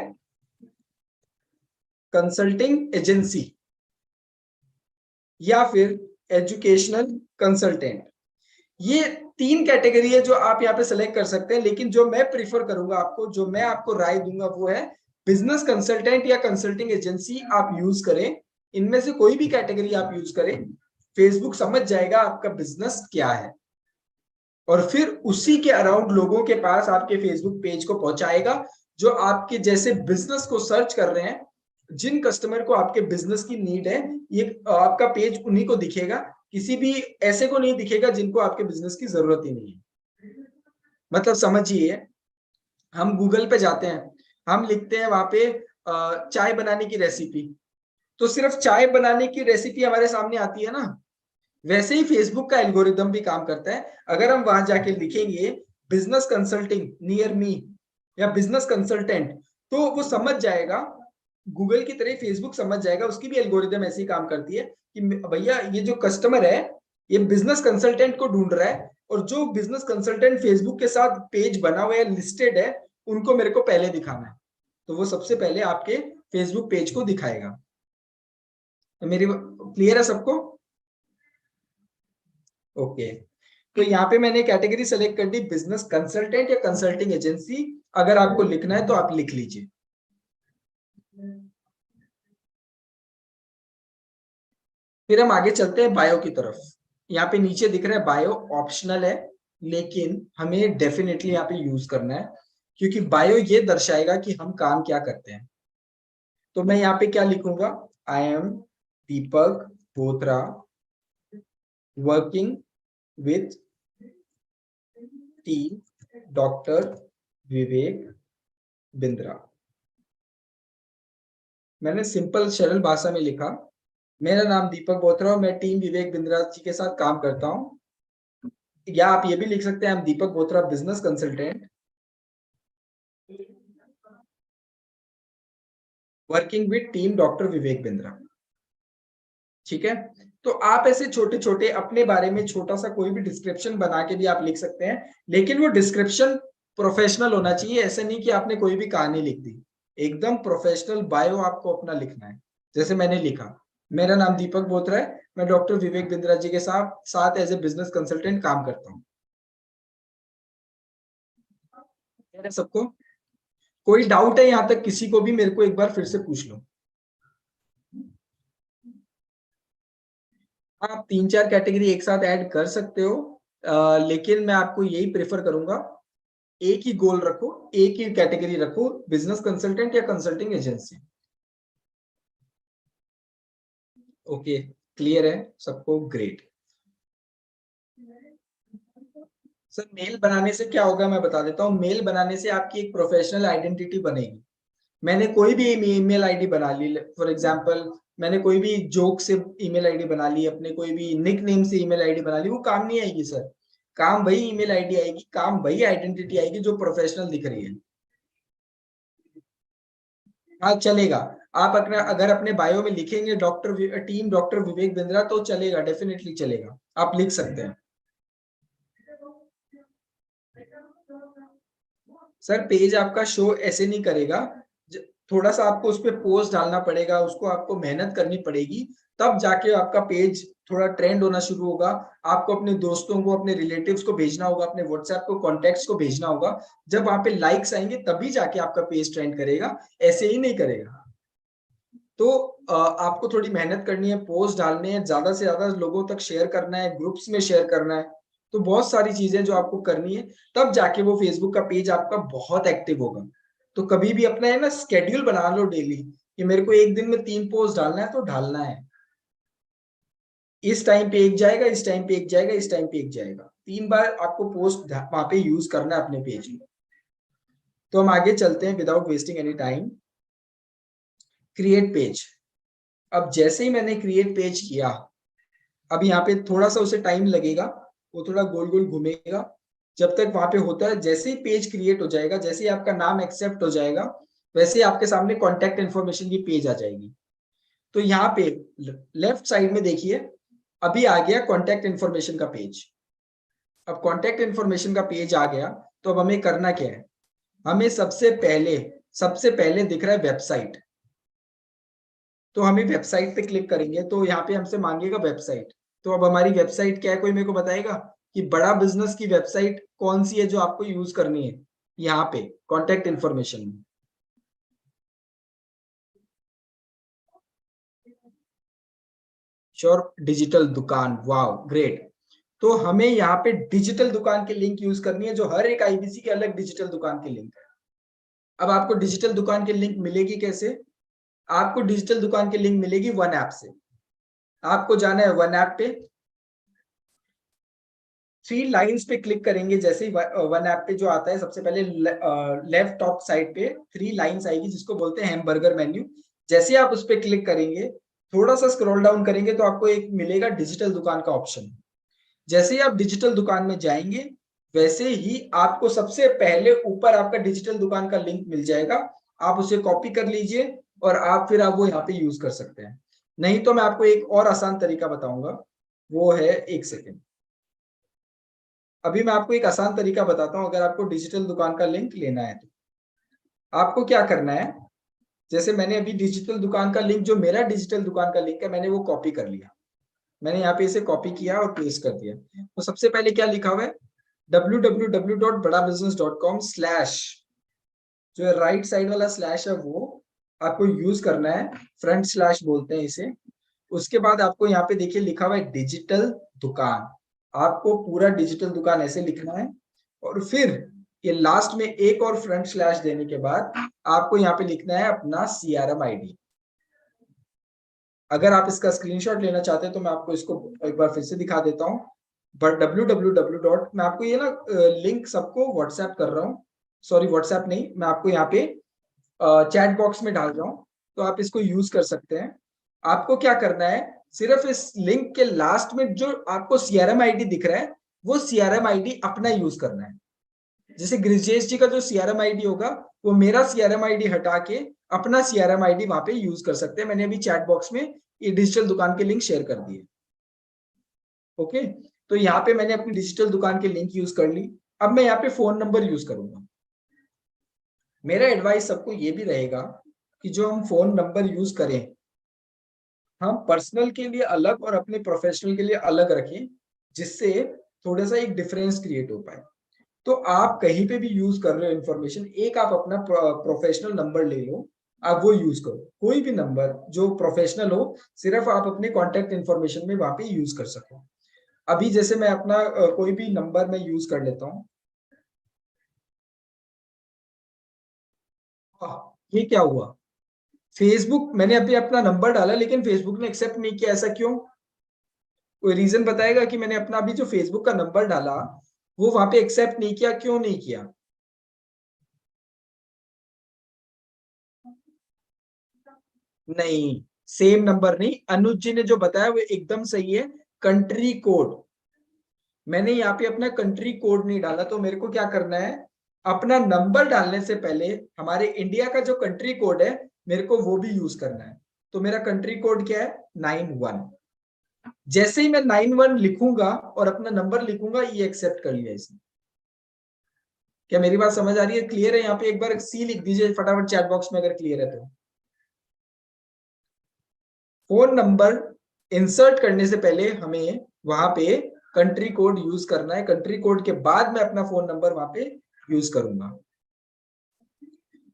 कंसल्टिंग एजेंसी या फिर एजुकेशनल कंसल्टेंट। ये 3 कैटेगरी है जो आप यहाँ पे सेलेक्ट कर सकते हैं, लेकिन जो मैं प्रीफर करूंगा आपको, जो मैं आपको राय दूंगा वो है बिजनेस कंसल्टेंट या कंसल्टिंग एजेंसी आप यूज करें। इनमें से कोई भी कैटेगरी आप यूज करें, फेसबुक समझ जाएगा आपका बिजनेस क्या है और फिर उसी के अराउंड लोगों के पास आपके फेसबुक पेज को पहुंचाएगा जो आपके जैसे बिजनेस को सर्च कर रहे हैं। जिन कस्टमर को आपके बिजनेस की नीड है, ये आपका पेज उन्हीं को दिखेगा, किसी भी ऐसे को नहीं दिखेगा जिनको आपके बिजनेस की जरूरत ही नहीं है। मतलब समझिए, हम गूगल पे जाते हैं, हम लिखते हैं वहां पे चाय बनाने की रेसिपी, तो सिर्फ चाय बनाने की रेसिपी हमारे सामने आती है ना। वैसे ही फेसबुक का एल्गोरिदम भी काम करता है। अगर हम वहां जाके लिखेंगे बिजनेस कंसल्टिंग नियर मी या बिजनेस कंसल्टेंट, तो वो समझ जाएगा, गूगल की तरह फेसबुक समझ जाएगा, उसकी भी एल्गोरिदम ऐसी काम करती है कि भैया ये जो कस्टमर है ये बिजनेस कंसल्टेंट को ढूंढ रहा है, और जो बिजनेस कंसल्टेंट फेसबुक के साथ पेज बना हुआ है, लिस्टेड है, उनको मेरे को पहले दिखाना है, तो वो सबसे पहले आपके फेसबुक पेज को दिखाएगा। तो मेरी क्लियर है सबको? ओके, तो यहाँ पे मैंने कैटेगरी सेलेक्ट कर दी बिजनेस कंसल्टेंट या कंसल्टिंग एजेंसी। अगर आपको लिखना है तो आप लिख लीजिए। फिर हम आगे चलते हैं बायो की तरफ। यहाँ पे नीचे दिख रहा है बायो ऑप्शनल है, लेकिन हमें डेफिनेटली यहाँ पे यूज करना है, क्योंकि बायो ये दर्शाएगा कि हम काम क्या करते हैं। तो मैं यहाँ पे क्या लिखूंगा, I am Deepak Botra working with team doctor Vivek Bindra. मैंने सिंपल सरल भाषा में लिखा, मेरा नाम दीपक बोत्रा और मैं टीम विवेक बिंद्रा जी के साथ काम करता हूं। या आप ये भी लिख सकते हैं, हम Deepak Botra business consultant working with team doctor Vivek Bindra. ठीक है, तो आप ऐसे छोटे छोटे अपने बारे में छोटा सा कोई भी डिस्क्रिप्शन बना के भी आप लिख सकते हैं, लेकिन वो डिस्क्रिप्शन प्रोफेशनल होना चाहिए। ऐसे नहीं कि आपने कोई भी कहानी लिख दी, एकदम प्रोफेशनल बायो आपको अपना लिखना है। जैसे मैंने लिखा, मेरा नाम दीपक बोत्रा है, मैं डॉक्टर विवेक बिंद्रा जी के साथ एज ए बिजनेस कंसल्टेंट काम करता हूँ। सबको कोई डाउट है यहाँ तक? किसी को भी मेरे को एक बार फिर से पूछ लो। आप 3-4 कैटेगरी एक साथ ऐड कर सकते हो, लेकिन मैं आपको यही प्रेफर करूंगा, एक ही गोल रखो, एक ही कैटेगरी रखो, बिजनेस कंसल्टेंट या कंसल्टिंग एजेंसी। ओके, क्लियर है सबको? ग्रेट। सर मेल बनाने से क्या होगा मैं बता देता हूँ। मेल बनाने से आपकी एक प्रोफेशनल आइडेंटिटी बनेगी। मैंने कोई भी ईमेल आईडी बना ली, फॉर एग्जांपल मैंने कोई भी जोक से ईमेल आईडी बना ली, अपने कोई भी निक नेम से ईमेल आईडी बना ली, वो काम नहीं आएगी सर। काम वही ईमेल आईडी आएगी, काम वही आइडेंटिटी आएगी जो प्रोफेशनल दिख रही है। हाँ चलेगा, आप अगर अपने बायो में लिखेंगे टीम डॉक्टर विवेक बिंद्रा तो चलेगा, डेफिनेटली चलेगा, आप लिख सकते हैं। सर पेज आपका शो ऐसे नहीं करेगा, थोड़ा सा आपको उस पर पोस्ट डालना पड़ेगा, उसको आपको मेहनत करनी पड़ेगी, तब जाके आपका पेज थोड़ा ट्रेंड होना शुरू होगा। आपको अपने दोस्तों को, अपने रिलेटिव्स को भेजना होगा, अपने व्हाट्सएप को कॉन्टेक्ट्स को भेजना होगा। जब वहां पे लाइक्स आएंगे तभी जाके आपका पेज ट्रेंड करेगा, ऐसे ही नहीं करेगा। तो आपको थोड़ी मेहनत करनी है, पोस्ट डालने हैं, ज्यादा से ज्यादा लोगों तक शेयर करना है, ग्रुप्स में शेयर करना है, तो बहुत सारी चीजें जो आपको करनी है, तब जाके वो फेसबुक का पेज आपका बहुत एक्टिव होगा। तो कभी भी अपना है ना स्केड्यूल बना लो डेली, कि मेरे को एक दिन में 3 पोस्ट डालना है तो डालना है। इस टाइम पे एक जाएगा, इस टाइम पे एक जाएगा, इस टाइम पे एक जाएगा, 3 बार आपको पोस्ट वहां पे यूज करना है अपने पेज में। तो हम आगे चलते हैं without wasting any time. Create page. अब जैसे ही मैंने क्रिएट पेज किया, अब यहाँ पे थोड़ा सा उसे टाइम लगेगा, वो थोड़ा गोल गोल घूमेगा जब तक वहां पे होता है। जैसे ही पेज क्रिएट हो जाएगा, जैसे ही आपका नाम एक्सेप्ट हो जाएगा, वैसे ही आपके सामने कॉन्टेक्ट इन्फॉर्मेशन की पेज आ जाएगी। तो यहाँ पे लेफ्ट साइड में देखिए, अभी आ गया कॉन्टेक्ट इन्फॉर्मेशन का पेज। अब कॉन्टेक्ट इन्फॉर्मेशन का पेज आ गया, तो अब हमें करना क्या है, हमें सबसे पहले दिख रहा है वेबसाइट, तो हमें वेबसाइट पे क्लिक करेंगे तो यहाँ पे हमसे मांगेगा वेबसाइट। तो अब हमारी वेबसाइट क्या है, कोई मेरे को बताएगा कि बड़ा बिजनेस की वेबसाइट कौन सी है जो आपको यूज करनी है। यहाँ पे कॉन्टेक्ट इंफॉर्मेशन में श्योर डिजिटल दुकान, वाओ ग्रेट। तो हमें यहाँ पे डिजिटल दुकान की लिंक यूज करनी है, जो हर एक आईबीसी के अलग डिजिटल दुकान की लिंक है। अब आपको डिजिटल दुकान की लिंक मिलेगी कैसे, आपको डिजिटल दुकान की लिंक मिलेगी वन ऐप से। आपको जाना है वन ऐप पे, 3 लाइंस पे क्लिक करेंगे। जैसे ही वन ऐप पे जो आता है, सबसे पहले लेफ्ट टॉप साइड पे 3 लाइंस आएगी जिसको बोलते हैं हैमबर्गर मेन्यू। जैसे आप उस पर क्लिक करेंगे, थोड़ा सा स्क्रॉल डाउन करेंगे तो आपको एक मिलेगा डिजिटल दुकान का ऑप्शन। जैसे ही आप डिजिटल दुकान में जाएंगे, वैसे ही आपको सबसे पहले ऊपर आपका डिजिटल दुकान का लिंक मिल जाएगा। आप उसे कॉपी कर लीजिए और आप वो यहाँ पे यूज कर सकते हैं। नहीं तो मैं आपको एक और आसान तरीका बताऊंगा, वो है, एक सेकेंड, अभी मैं आपको एक आसान तरीका बताता हूं। अगर आपको डिजिटल दुकान का लिंक लेना है तो आपको क्या करना है, जैसे मैंने अभी डिजिटल दुकान का लिंक, जो मेरा डिजिटल दुकान का लिंक है, मैंने वो कॉपी कर लिया। मैंने यहाँ पे इसे कॉपी किया और पेस्ट कर दिया। तो सबसे पहले क्या लिखा हुआ है, www.badabusiness.com/ जो है राइट साइड वाला स्लैश है, वो आपको यूज करना है, फ्रंट स्लैश बोलते हैं इसे। उसके बाद आपको यहाँ पे देखिए लिखा हुआ है डिजिटल दुकान, आपको पूरा डिजिटल दुकान ऐसे लिखना है। और फिर ये लास्ट में एक और फ्रंट स्लैश देने के बाद आपको यहाँ पे लिखना है अपना CRM ID। अगर आप इसका स्क्रीनशॉट लेना चाहते हैं तो मैं आपको इसको एक बार फिर से दिखा देता हूँ। But www. मैं आपको ये ना लिंक सबको व्हाट्सएप कर रहा हूँ, सॉरी व्हाट्सएप नहीं, मैं आपको यहाँ पे चैट बॉक्स में डाल रहा हूँ, तो आप इसको यूज कर सकते हैं। आपको क्या करना है, सिर्फ इस लिंक के लास्ट में जो आपको CRM ID दिख रहा है, वो CRM ID अपना यूज करना है। जैसे गृजेश जी का जो CRM ID होगा, वो मेरा CRM ID हटा के अपना CRM ID वहां पे यूज कर सकते हैं। मैंने अभी चैट बॉक्स में ये डिजिटल दुकान के लिंक शेयर कर दिए। ओके, तो यहाँ पे मैंने अपनी डिजिटल दुकान की लिंक यूज कर ली। अब मैं यहाँ पे फोन नंबर यूज करूंगा। मेरा एडवाइस सबको ये भी रहेगा कि जो हम फोन नंबर यूज करें, हम पर्सनल के लिए अलग और अपने प्रोफेशनल के लिए अलग रखें, जिससे थोड़ा सा एक डिफरेंस क्रिएट हो पाए। तो आप कहीं पे भी यूज कर रहे हो इंफॉर्मेशन, एक आप अपना प्रोफेशनल नंबर ले लो, आप वो यूज करो। कोई भी नंबर जो प्रोफेशनल हो, सिर्फ आप अपने कॉन्टेक्ट इंफॉर्मेशन में वहां पे यूज कर सको। अभी जैसे मैं अपना कोई भी नंबर मैं यूज कर लेता हूँ। ये क्या हुआ, फेसबुक, मैंने अभी अपना नंबर डाला लेकिन फेसबुक ने एक्सेप्ट नहीं किया, ऐसा क्यों? कोई रीजन बताएगा कि मैंने अपना अभी जो फेसबुक का नंबर डाला, वो वहां पे एक्सेप्ट नहीं किया, क्यों नहीं किया? नहीं, सेम नंबर नहीं, अनुज जी ने जो बताया वो एकदम सही है। कंट्री कोड, मैंने यहाँ पे अपना कंट्री कोड नहीं डाला, तो मेरे को क्या करना है, अपना नंबर डालने से पहले हमारे इंडिया का जो कंट्री कोड है, मेरे को वो भी यूज करना है। तो मेरा कंट्री कोड क्या है, 91। जैसे ही मैं 91 लिखूंगा और अपना नंबर लिखूंगा, ये एक्सेप्ट कर लिया इसने। क्या मेरी बात समझ आ रही है, क्लियर है? यहाँ पे एक बार C लिख दीजिए फटाफट चैट बॉक्स में अगर क्लियर है तो। फोन नंबर इंसर्ट करने से पहले हमें वहां पे कंट्री कोड यूज करना है, कंट्री कोड के बाद मैं अपना फोन नंबर वहां पे यूज करूंगा।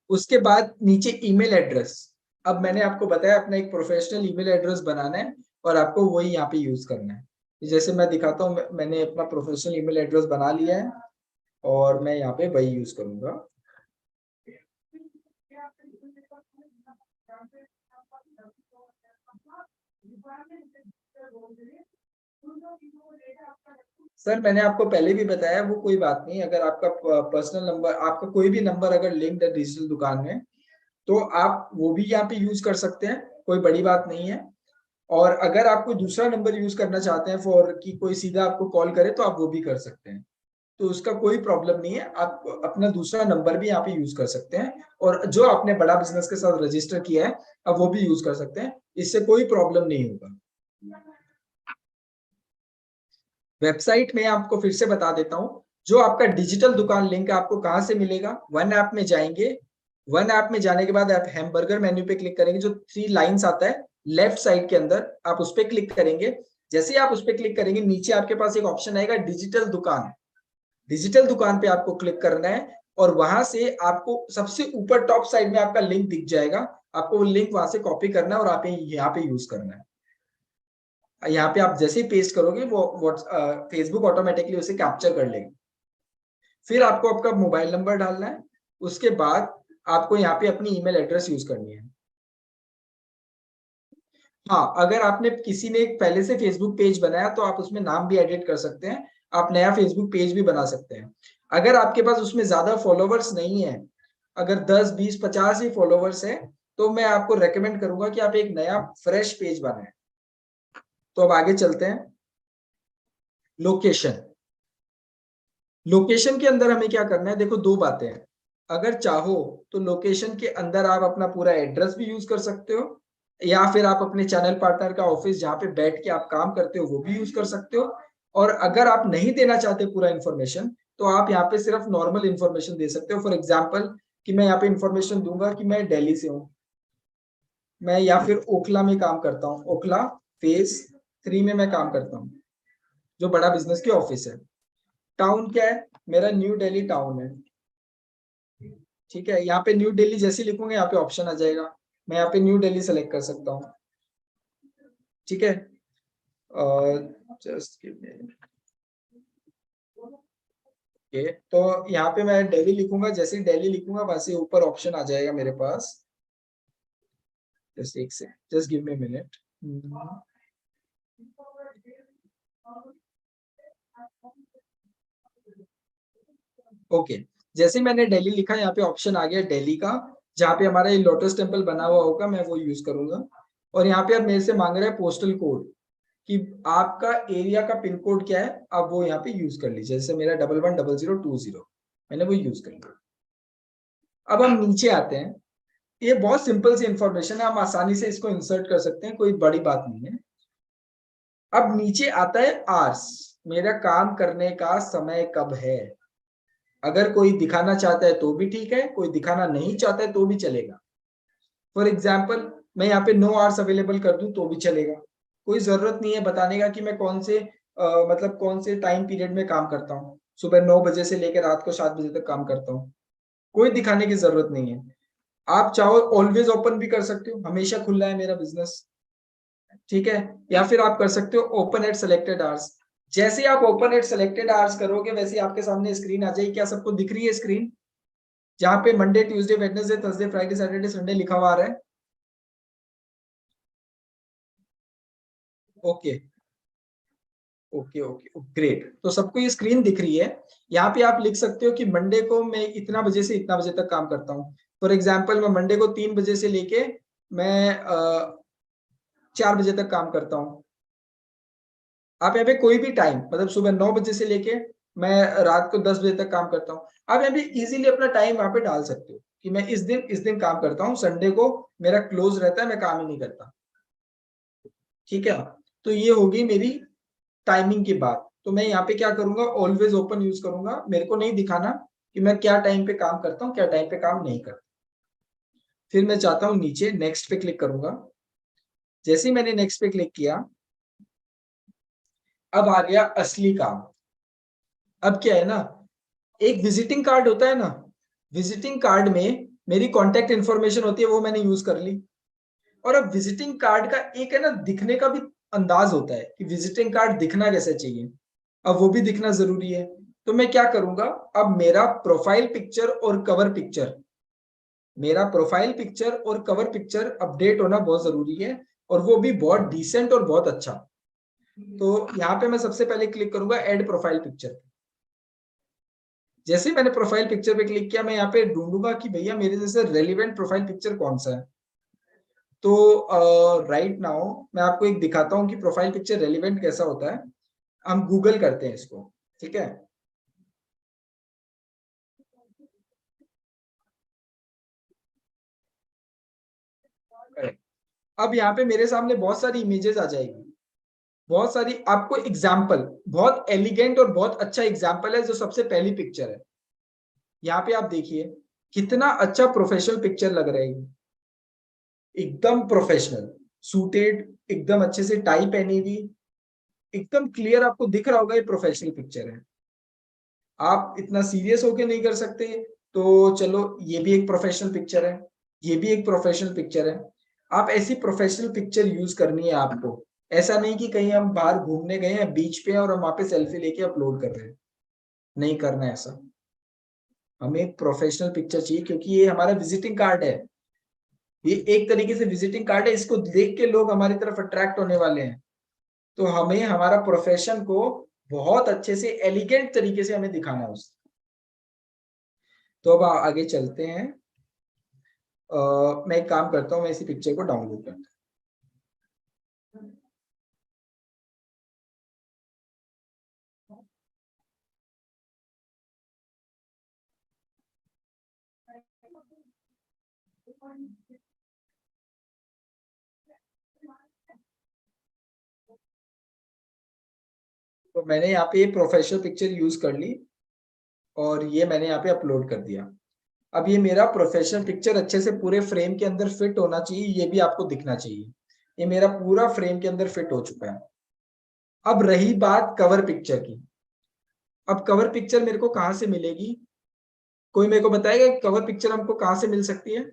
उसके बाद नीचे ईमेल एड्रेस, अब मैंने आपको बताया अपना एक प्रोफेशनल ईमेल एड्रेस बनाना है और आपको वही यहाँ पे यूज करना है। जैसे मैं दिखाता हूँ, मैंने अपना प्रोफेशनल ईमेल एड्रेस बना लिया है और मैं यहाँ पे वही यूज करूंगा। सर मैंने आपको पहले भी बताया, वो कोई बात नहीं, अगर आपका पर्सनल नंबर, आपका कोई भी नंबर अगर लिंक्ड है डिजिटल दुकान में, तो आप वो भी यहाँ पे यूज कर सकते हैं, कोई बड़ी बात नहीं है। और अगर आप कोई दूसरा नंबर यूज करना चाहते हैं फॉर कि कोई सीधा आपको कॉल करे, तो आप वो भी कर सकते हैं, तो उसका कोई प्रॉब्लम नहीं है। आप अपना दूसरा नंबर भी यहाँ पे यूज कर सकते हैं, और जो आपने बड़ा बिजनेस के साथ रजिस्टर किया है, अब वो भी यूज कर सकते हैं, इससे कोई प्रॉब्लम नहीं होगा। वेबसाइट में आपको फिर से बता देता हूँ, जो आपका डिजिटल दुकान लिंक आपको कहां से मिलेगा, वन ऐप में जाएंगे। वन ऐप में जाने के बाद आप हैमबर्गर मेन्यू पे क्लिक करेंगे, जो 3 लाइंस आता है लेफ्ट साइड के अंदर, आप उस पर क्लिक करेंगे। जैसे ही आप उस पर क्लिक करेंगे, नीचे आपके पास एक ऑप्शन आएगा डिजिटल दुकान। डिजिटल दुकान पे आपको क्लिक करना है और वहां से आपको सबसे ऊपर टॉप साइड में आपका लिंक दिख जाएगा। आपको वो लिंक वहां से कॉपी करना है और आप यहाँ पे यूज करना है। यहाँ पे आप जैसे ही पेस्ट करोगे वो फेसबुक ऑटोमेटिकली उसे कैप्चर कर लेगा। फिर आपको आपका मोबाइल नंबर डालना है, उसके बाद आपको यहाँ पे अपनी ईमेल एड्रेस यूज करनी है। हाँ, अगर आपने किसी ने पहले से फेसबुक पेज बनाया तो आप उसमें नाम भी एडिट कर सकते हैं, आप नया फेसबुक पेज भी बना सकते हैं। अगर आपके पास उसमें ज्यादा फॉलोवर्स नहीं है, अगर 10, 20, 50 ही फॉलोवर्स है, तो मैं आपको रेकमेंड करूंगा कि आप एक नया फ्रेश पेज बनाएं। तो अब आगे चलते हैं। लोकेशन। लोकेशन के अंदर हमें क्या करना है, देखो 2 बातें हैं। अगर चाहो तो लोकेशन के अंदर आप अपना पूरा एड्रेस भी यूज कर सकते हो, या फिर आप अपने चैनल पार्टनर का ऑफिस जहां पे बैठ के आप काम करते हो वो भी यूज कर सकते हो। और अगर आप नहीं देना चाहते पूरा इंफॉर्मेशन, तो आप यहाँ पे सिर्फ नॉर्मल इंफॉर्मेशन दे सकते हो। फॉर एग्जाम्पल कि मैं यहाँ पे इंफॉर्मेशन दूंगा कि मैं दिल्ली से हूँ, मैं या फिर ओखला में काम करता हूँ, ओखला फेज 3 में मैं काम करता हूँ, जो बड़ा बिजनेस की ऑफिस है। टाउन क्या है, मेरा न्यू दिल्ली टाउन है। ठीक है, यहाँ पे न्यू दिल्ली जैसे लिखूंगा यहाँ पे ऑप्शन आ जाएगा, मैं यहाँ पे न्यू दिल्ली सेलेक्ट कर सकता हूँ। ठीक है, जस्ट गिव मी। ओके, तो यहाँ पे मैं दिल्ली लिखूंगा, जैसे ही दिल्ली लिखूंगा वैसे ऊपर ऑप्शन आ जाएगा मेरे पास। जस्ट एक से, just give me minute. Okay, जैसे मैंने दिल्ली लिखा, यहाँ पे ऑप्शन आ गया दिल्ली का, जहाँ पे हमारा ये लोटस टेम्पल बना हुआ होगा, मैं वो यूज करूंगा। और यहाँ पे अब मेरे से मांग रहा है पोस्टल कोड, कि आपका एरिया का पिन कोड क्या है, आप वो यहाँ पे यूज कर लीजिए। जैसे मेरा 110020, मैंने वो यूज कर लिया। अब हम नीचे आते हैं। ये बहुत सिंपल सी इंफॉर्मेशन है, हम आसानी से इसको इंसर्ट कर सकते हैं, कोई बड़ी बात नहीं है। अब नीचे आता है आर्स, मेरा काम करने का समय कब है। अगर कोई दिखाना चाहता है तो भी ठीक है, कोई दिखाना नहीं चाहता है तो भी चलेगा। फॉर एग्जाम्पल मैं यहाँ पे 9 आवर्स अवेलेबल कर दूं तो भी चलेगा। कोई जरूरत नहीं है बताने का कि मैं कौन से मतलब कौन से टाइम पीरियड में काम करता हूँ, सुबह 9 बजे से लेकर रात को 7 बजे तक काम करता हूँ, कोई दिखाने की जरूरत नहीं है। आप चाहो ऑलवेज ओपन भी कर सकते हो, हमेशा खुला है मेरा बिजनेस। ठीक है, या फिर आप कर सकते हो ओपन एट सेलेक्टेड आवर्स। जैसे आप ओपन एट सेलेक्टेड आवर्स करोगे वैसे ही आपके सामने स्क्रीन आ जाएगी। क्या सबको दिख रही है स्क्रीन, जहां पे Monday, Tuesday, Wednesday, Thursday, Friday, Saturday, Sunday लिखा हुआ आ रहा है? ओके ओके ओके ग्रेट, तो सबको ये स्क्रीन दिख रही है। यहाँ पे आप लिख सकते हो कि मंडे को मैं इतना बजे से इतना बजे तक काम करता हूँ। फॉर एग्जाम्पल मैं मंडे को 3 बजे से लेके मैं 4 बजे तक काम करता हूँ। आप यहाँ पे कोई भी टाइम, मतलब सुबह 9 बजे से लेके मैं रात को 10 बजे तक काम करता हूँ, आप यहाँ पे इजीली अपना टाइम यहाँ पे डाल सकते हो कि मैं इस दिन काम करता हूँ, संडे को मेरा क्लोज रहता है, मैं काम ही नहीं करता। ठीक है, तो ये होगी मेरी टाइमिंग की बात। तो मैं यहाँ पे क्या करूंगा, ऑलवेज ओपन यूज करूंगा, मेरे को नहीं दिखाना कि मैं क्या टाइम पे काम करता हूँ, क्या टाइम पे काम नहीं करता। फिर मैं चाहता हूँ नीचे नेक्स्ट पे क्लिक करूंगा। जैसे ही मैंने नेक्स्ट पे क्लिक किया, अब आ गया असली काम। अब क्या है ना, एक विजिटिंग कार्ड होता है ना, विजिटिंग कार्ड में मेरी कॉन्टेक्ट इंफॉर्मेशन होती है, वो मैंने यूज कर ली। और अब विजिटिंग कार्ड का एक है ना दिखने का भी अंदाज होता है कि विजिटिंग कार्ड दिखना कैसे चाहिए, अब वो भी दिखना जरूरी है। तो मैं क्या करूंगा, अब मेरा प्रोफाइल पिक्चर और कवर पिक्चर, मेरा प्रोफाइल पिक्चर और कवर पिक्चर अपडेट होना बहुत जरूरी है, और वो भी बहुत डिसेंट और बहुत अच्छा। तो यहाँ पे मैं सबसे पहले क्लिक करूंगा ऐड प्रोफाइल पिक्चर। जैसे ही मैंने प्रोफाइल पिक्चर पे क्लिक किया, मैं यहाँ पे ढूंढूंगा कि भैया मेरे जैसे रेलिवेंट प्रोफाइल पिक्चर कौन सा है। तो राइट नाउ मैं आपको एक दिखाता हूँ कि प्रोफाइल पिक्चर रेलिवेंट कैसा होता है। हम गूगल करते हैं इसको, ठीक है। अब यहाँ पे मेरे सामने बहुत सारी इमेजेस आ जाएगी, बहुत सारी आपको एग्जाम्पल, बहुत एलिगेंट और बहुत अच्छा एग्जाम्पल है जो सबसे पहली पिक्चर है। यहाँ पे आप देखिए कितना अच्छा प्रोफेशनल पिक्चर लग रहा है, एकदम प्रोफेशनल, सूटेड, एकदम अच्छे से टाई पहनी हुई, एकदम क्लियर आपको दिख रहा होगा ये प्रोफेशनल पिक्चर है। आप इतना सीरियस होके नहीं कर सकते, तो चलो ये भी एक प्रोफेशनल पिक्चर है, ये भी एक प्रोफेशनल पिक्चर है। आप ऐसी प्रोफेशनल पिक्चर यूज करनी है आपको। ऐसा नहीं कि कहीं हम बाहर घूमने गए हैं बीच पे और हम वहां पे सेल्फी लेके अपलोड कर रहे हैं, नहीं करना है ऐसा। हमें एक प्रोफेशनल पिक्चर चाहिए क्योंकि ये हमारा विजिटिंग कार्ड है, ये एक तरीके से विजिटिंग कार्ड है, इसको देख के लोग हमारी तरफ अट्रैक्ट होने वाले हैं। तो हमें हमारा प्रोफेशन को बहुत अच्छे से एलिगेंट तरीके से हमें दिखाना है उसको। तो अब आगे चलते हैं। मैं एक काम करता हूँ, मैं इसी पिक्चर को डाउनलोड करता हूँ। तो मैंने यहाँ पे प्रोफेशनल पिक्चर यूज कर ली और ये मैंने यहाँ पे अपलोड कर दिया। अब ये मेरा प्रोफेशनल पिक्चर अच्छे से पूरे फ्रेम के अंदर फिट होना चाहिए, ये भी आपको दिखना चाहिए। ये मेरा पूरा फ्रेम के अंदर फिट हो चुका है। अब रही बात कवर पिक्चर की। अब कवर पिक्चर मेरे को कहाँ से मिलेगी? कोई मेरे को बताएगा कवर पिक्चर हमको कहाँ से मिल सकती है?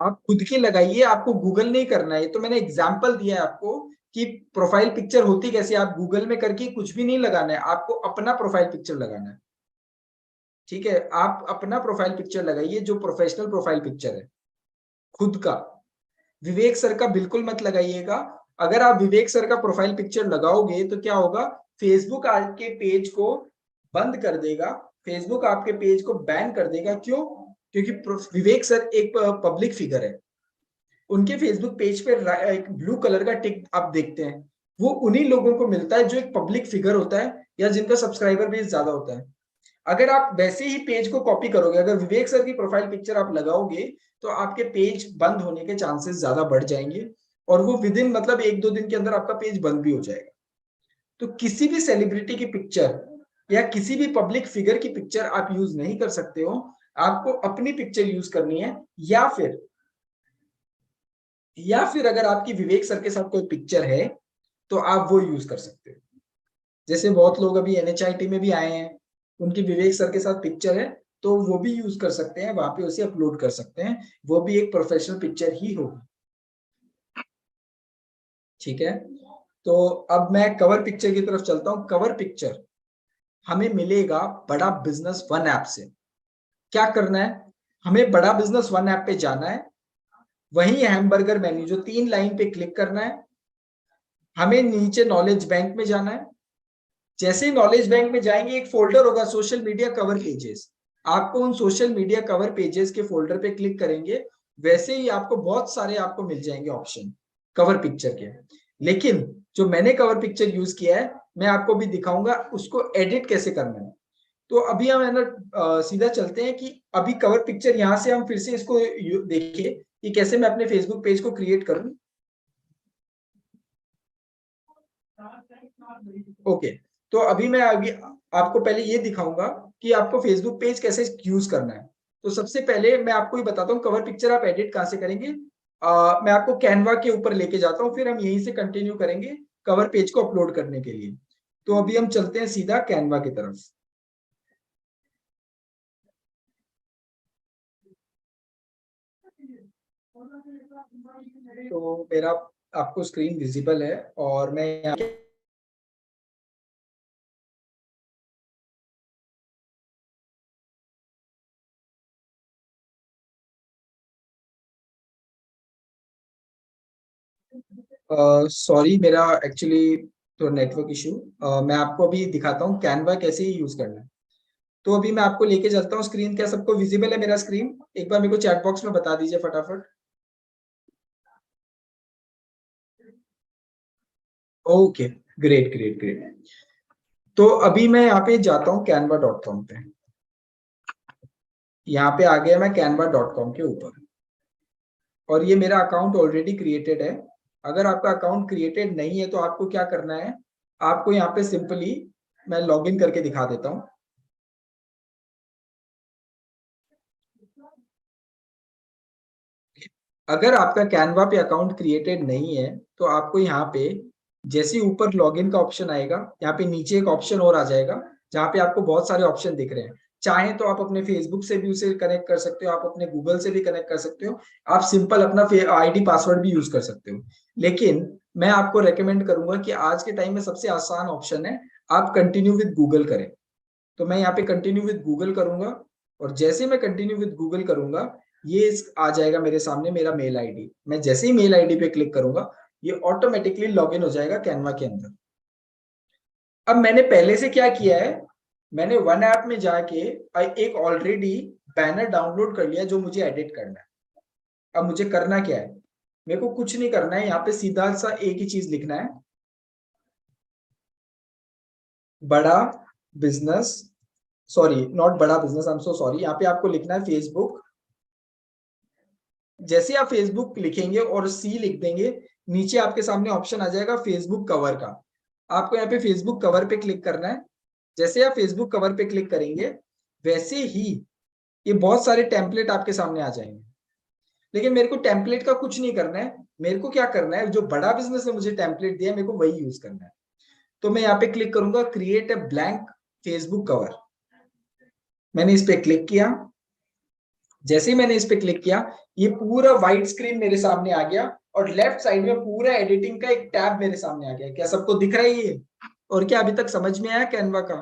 आप खुद की लगाइए, आपको गूगल नहीं करना है। ये तो मैंने एग्जाम्पल दिया है आपको कि प्रोफाइल पिक्चर होती कैसे। आप गूगल में करके कुछ भी नहीं लगाना है, आपको अपना प्रोफाइल पिक्चर लगाना है। ठीक है, आप अपना प्रोफाइल पिक्चर लगाइए जो प्रोफेशनल प्रोफाइल पिक्चर है खुद का। विवेक सर का बिल्कुल मत लगाइएगा। अगर आप विवेक सर का प्रोफाइल पिक्चर लगाओगे तो क्या होगा, फेसबुक आपके पेज को बंद कर देगा, फेसबुक आपके पेज को बैन कर देगा। क्यों? क्योंकि विवेक सर एक पब्लिक फिगर है। उनके फेसबुक पेज पे एक ब्लू कलर का टिक आप देखते हैं, वो उन्हीं लोगों को मिलता है जो एक पब्लिक फिगर होता है या जिनका सब्सक्राइबर बेस ज्यादा होता है। अगर आप वैसे ही पेज को कॉपी करोगे, अगर विवेक सर की प्रोफाइल पिक्चर आप लगाओगे तो आपके पेज बंद होने के चांसेस ज्यादा बढ़ जाएंगे और वो विद इन मतलब 1-2 दिन के अंदर आपका पेज बंद भी हो जाएगा। तो किसी भी सेलिब्रिटी की पिक्चर या किसी भी पब्लिक फिगर की पिक्चर आप यूज नहीं कर सकते हो। आपको अपनी पिक्चर यूज करनी है, या फिर अगर आपकी विवेक सर के साथ कोई पिक्चर है तो आप वो यूज कर सकते हो। जैसे बहुत लोग अभी NHIT में भी आए हैं, उनकी विवेक सर के साथ पिक्चर है तो वो भी यूज कर सकते हैं, वहां पे उसे अपलोड कर सकते हैं, वो भी एक प्रोफेशनल पिक्चर ही होगी। ठीक है, तो अब मैं कवर पिक्चर की तरफ चलता हूँ। कवर पिक्चर हमें मिलेगा बड़ा बिजनेस वन ऐप से। क्या करना है, हमें बड़ा बिजनेस वन ऐप पे जाना है, वही हैमबर्गर मेन्यू जो 3 लाइन पे क्लिक करना है, हमें नीचे नॉलेज बैंक में जाना है। जैसे ही नॉलेज बैंक में जाएंगे एक फोल्डर होगा सोशल मीडिया कवर पेजेस, आपको उन सोशल मीडिया कवर पेजेस के फोल्डर पे क्लिक करेंगे, वैसे ही आपको बहुत सारे आपको मिल जाएंगे ऑप्शन कवर पिक्चर के। लेकिन जो मैंने कवर पिक्चर यूज किया है मैं आपको भी दिखाऊंगा उसको एडिट कैसे करना है। तो अभी हम है ना सीधा चलते हैं कि अभी कवर पिक्चर यहाँ से हम फिर से इसको देखिए कि कैसे मैं अपने फेसबुक पेज को क्रिएट करूं। ओके, तो अभी मैं अभी आपको पहले ये दिखाऊंगा कि आपको फेसबुक पेज कैसे यूज करना है। तो सबसे पहले मैं आपको ये बताता हूँ कवर पिक्चर आप एडिट कहाँ से करेंगे। मैं आपको कैनवा के ऊपर लेके जाता हूँ, फिर हम यहीं से कंटिन्यू करेंगे कवर पेज को अपलोड करने के लिए। तो अभी हम चलते हैं सीधा कैनवा की तरफ। तो मेरा आपको स्क्रीन विजिबल है और मैं यहाँ सॉरी मेरा एक्चुअली तो नेटवर्क इशू। मैं आपको अभी दिखाता हूँ कैनवा कैसे ही यूज करना है। तो अभी मैं आपको लेके चलता हूँ स्क्रीन। क्या सबको विजिबल है मेरा स्क्रीन? एक बार मेरे को चैट बॉक्स में बता दीजिए फटाफट। Okay, great great great. तो अभी मैं यहाँ पे जाता हूँ canva.com पे। यहाँ पे आ गया मैं canva.com के ऊपर। और ये मेरा अकाउंट ऑलरेडी क्रिएटेड है। अगर आपका अकाउंट क्रिएटेड नहीं है तो आपको क्या करना है, आपको यहाँ पे सिंपली मैं लॉगिन करके दिखा देता हूँ। अगर आपका कैनवा पे अकाउंट क्रिएटेड नहीं है तो आपको यहाँ पे जैसे ही ऊपर लॉगिन का ऑप्शन आएगा, यहाँ पे नीचे एक ऑप्शन और आ जाएगा जहाँ पे आपको बहुत सारे ऑप्शन दिख रहे हैं। चाहे तो आप अपने फेसबुक से भी उसे कनेक्ट कर सकते हो, आप अपने गूगल से भी कनेक्ट कर सकते हो, आप सिंपल अपना आईडी पासवर्ड भी यूज कर सकते हो। लेकिन मैं आपको रेकमेंड करूंगा कि आज के टाइम में सबसे आसान ऑप्शन है, आप कंटिन्यू विद गूगल करें। तो मैं यहाँ पे कंटिन्यू विद गूगल करूंगा, और जैसे मैं कंटिन्यू विद गूगल करूंगा ये आ जाएगा मेरे सामने मेरा मेल आईडी। मैं जैसे ही मेल आईडी पे क्लिक करूंगा ये ऑटोमेटिकली लॉगिन हो जाएगा कैनवा के अंदर। अब मैंने पहले से क्या किया है, मैंने वन ऐप में जाके एक ऑलरेडी बैनर डाउनलोड कर लिया जो मुझे एडिट करना है। अब मुझे करना क्या है, मेरे को कुछ नहीं करना है, यहाँ पे सीधा सा एक ही चीज लिखना है, बड़ा बिजनेस, सॉरी नॉट बड़ा business, I am so sorry, यहाँ पे आपको लिखना है फेसबुक। जैसे आप फेसबुक लिखेंगे और सी लिख देंगे, नीचे आपके सामने ऑप्शन आ जाएगा फेसबुक कवर का। आपको यहाँ पे फेसबुक कवर पे क्लिक करना है। जैसे आप फेसबुक कवर पे क्लिक करेंगे वैसे ही ये बहुत सारे टेम्पलेट आपके सामने आ जाएंगे। लेकिन मेरे को टेम्पलेट का कुछ नहीं करना है, मेरे को क्या करना है, जो बड़ा बिजनेस ने मुझे टेम्पलेट दिया मेरे को वही यूज करना है। तो मैं यहाँ पे क्लिक करूंगा create a blank Facebook cover. मैंने इस पे क्लिक किया। जैसे ही मैंने इस पे क्लिक किया ये पूरा व्हाइट स्क्रीन मेरे सामने आ गया, और लेफ्ट साइड में पूरा एडिटिंग का एक टैब मेरे सामने आ गया। क्या सबको दिख रहा है ये? और क्या अभी तक समझ में आया कैनवा का?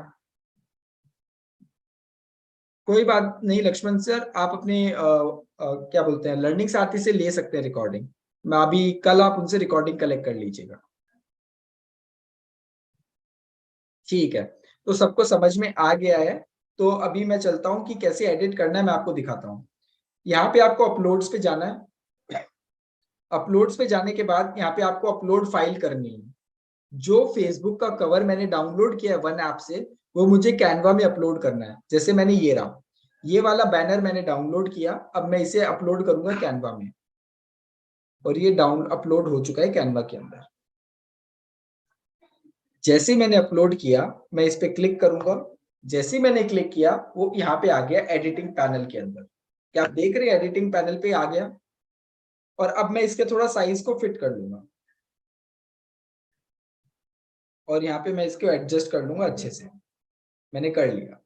कोई बात नहीं लक्ष्मण सर, आप अपने क्या बोलते हैं लर्निंग साथी से ले सकते हैं रिकॉर्डिंग। मैं अभी कल आप उनसे रिकॉर्डिंग कलेक्ट कर लीजिएगा। ठीक है, तो सबको समझ में आ गया है। तो अभी मैं चलता हूँ कि कैसे एडिट करना है, मैं आपको दिखाता हूँ। यहाँ पे आपको अपलोड्स पे जाना है। अपलोड्स पे जाने के बाद यहाँ पे आपको अपलोड फाइल करनी है। जो फेसबुक का कवर मैंने डाउनलोड किया है वन ऐप से, वो मुझे कैनवा में अपलोड करना है। जैसे मैंने ये रहा, ये वाला बैनर मैंने डाउनलोड किया, अब मैं इसे अपलोड करूंगा कैनवा में, और ये डाउन अपलोड हो चुका है कैनवा के अंदर। जैसे मैंने अपलोड किया मैं इस पे क्लिक करूंगा। जैसे ही मैंने क्लिक किया वो यहाँ पे आ गया एडिटिंग पैनल के अंदर। क्या आप देख रहे हैं, एडिटिंग पैनल पे आ गया। और अब मैं इसके थोड़ा साइज को फिट कर लूंगा, और यहाँ पे मैं इसको एडजस्ट कर लूंगा अच्छे से। मैंने कर लिया।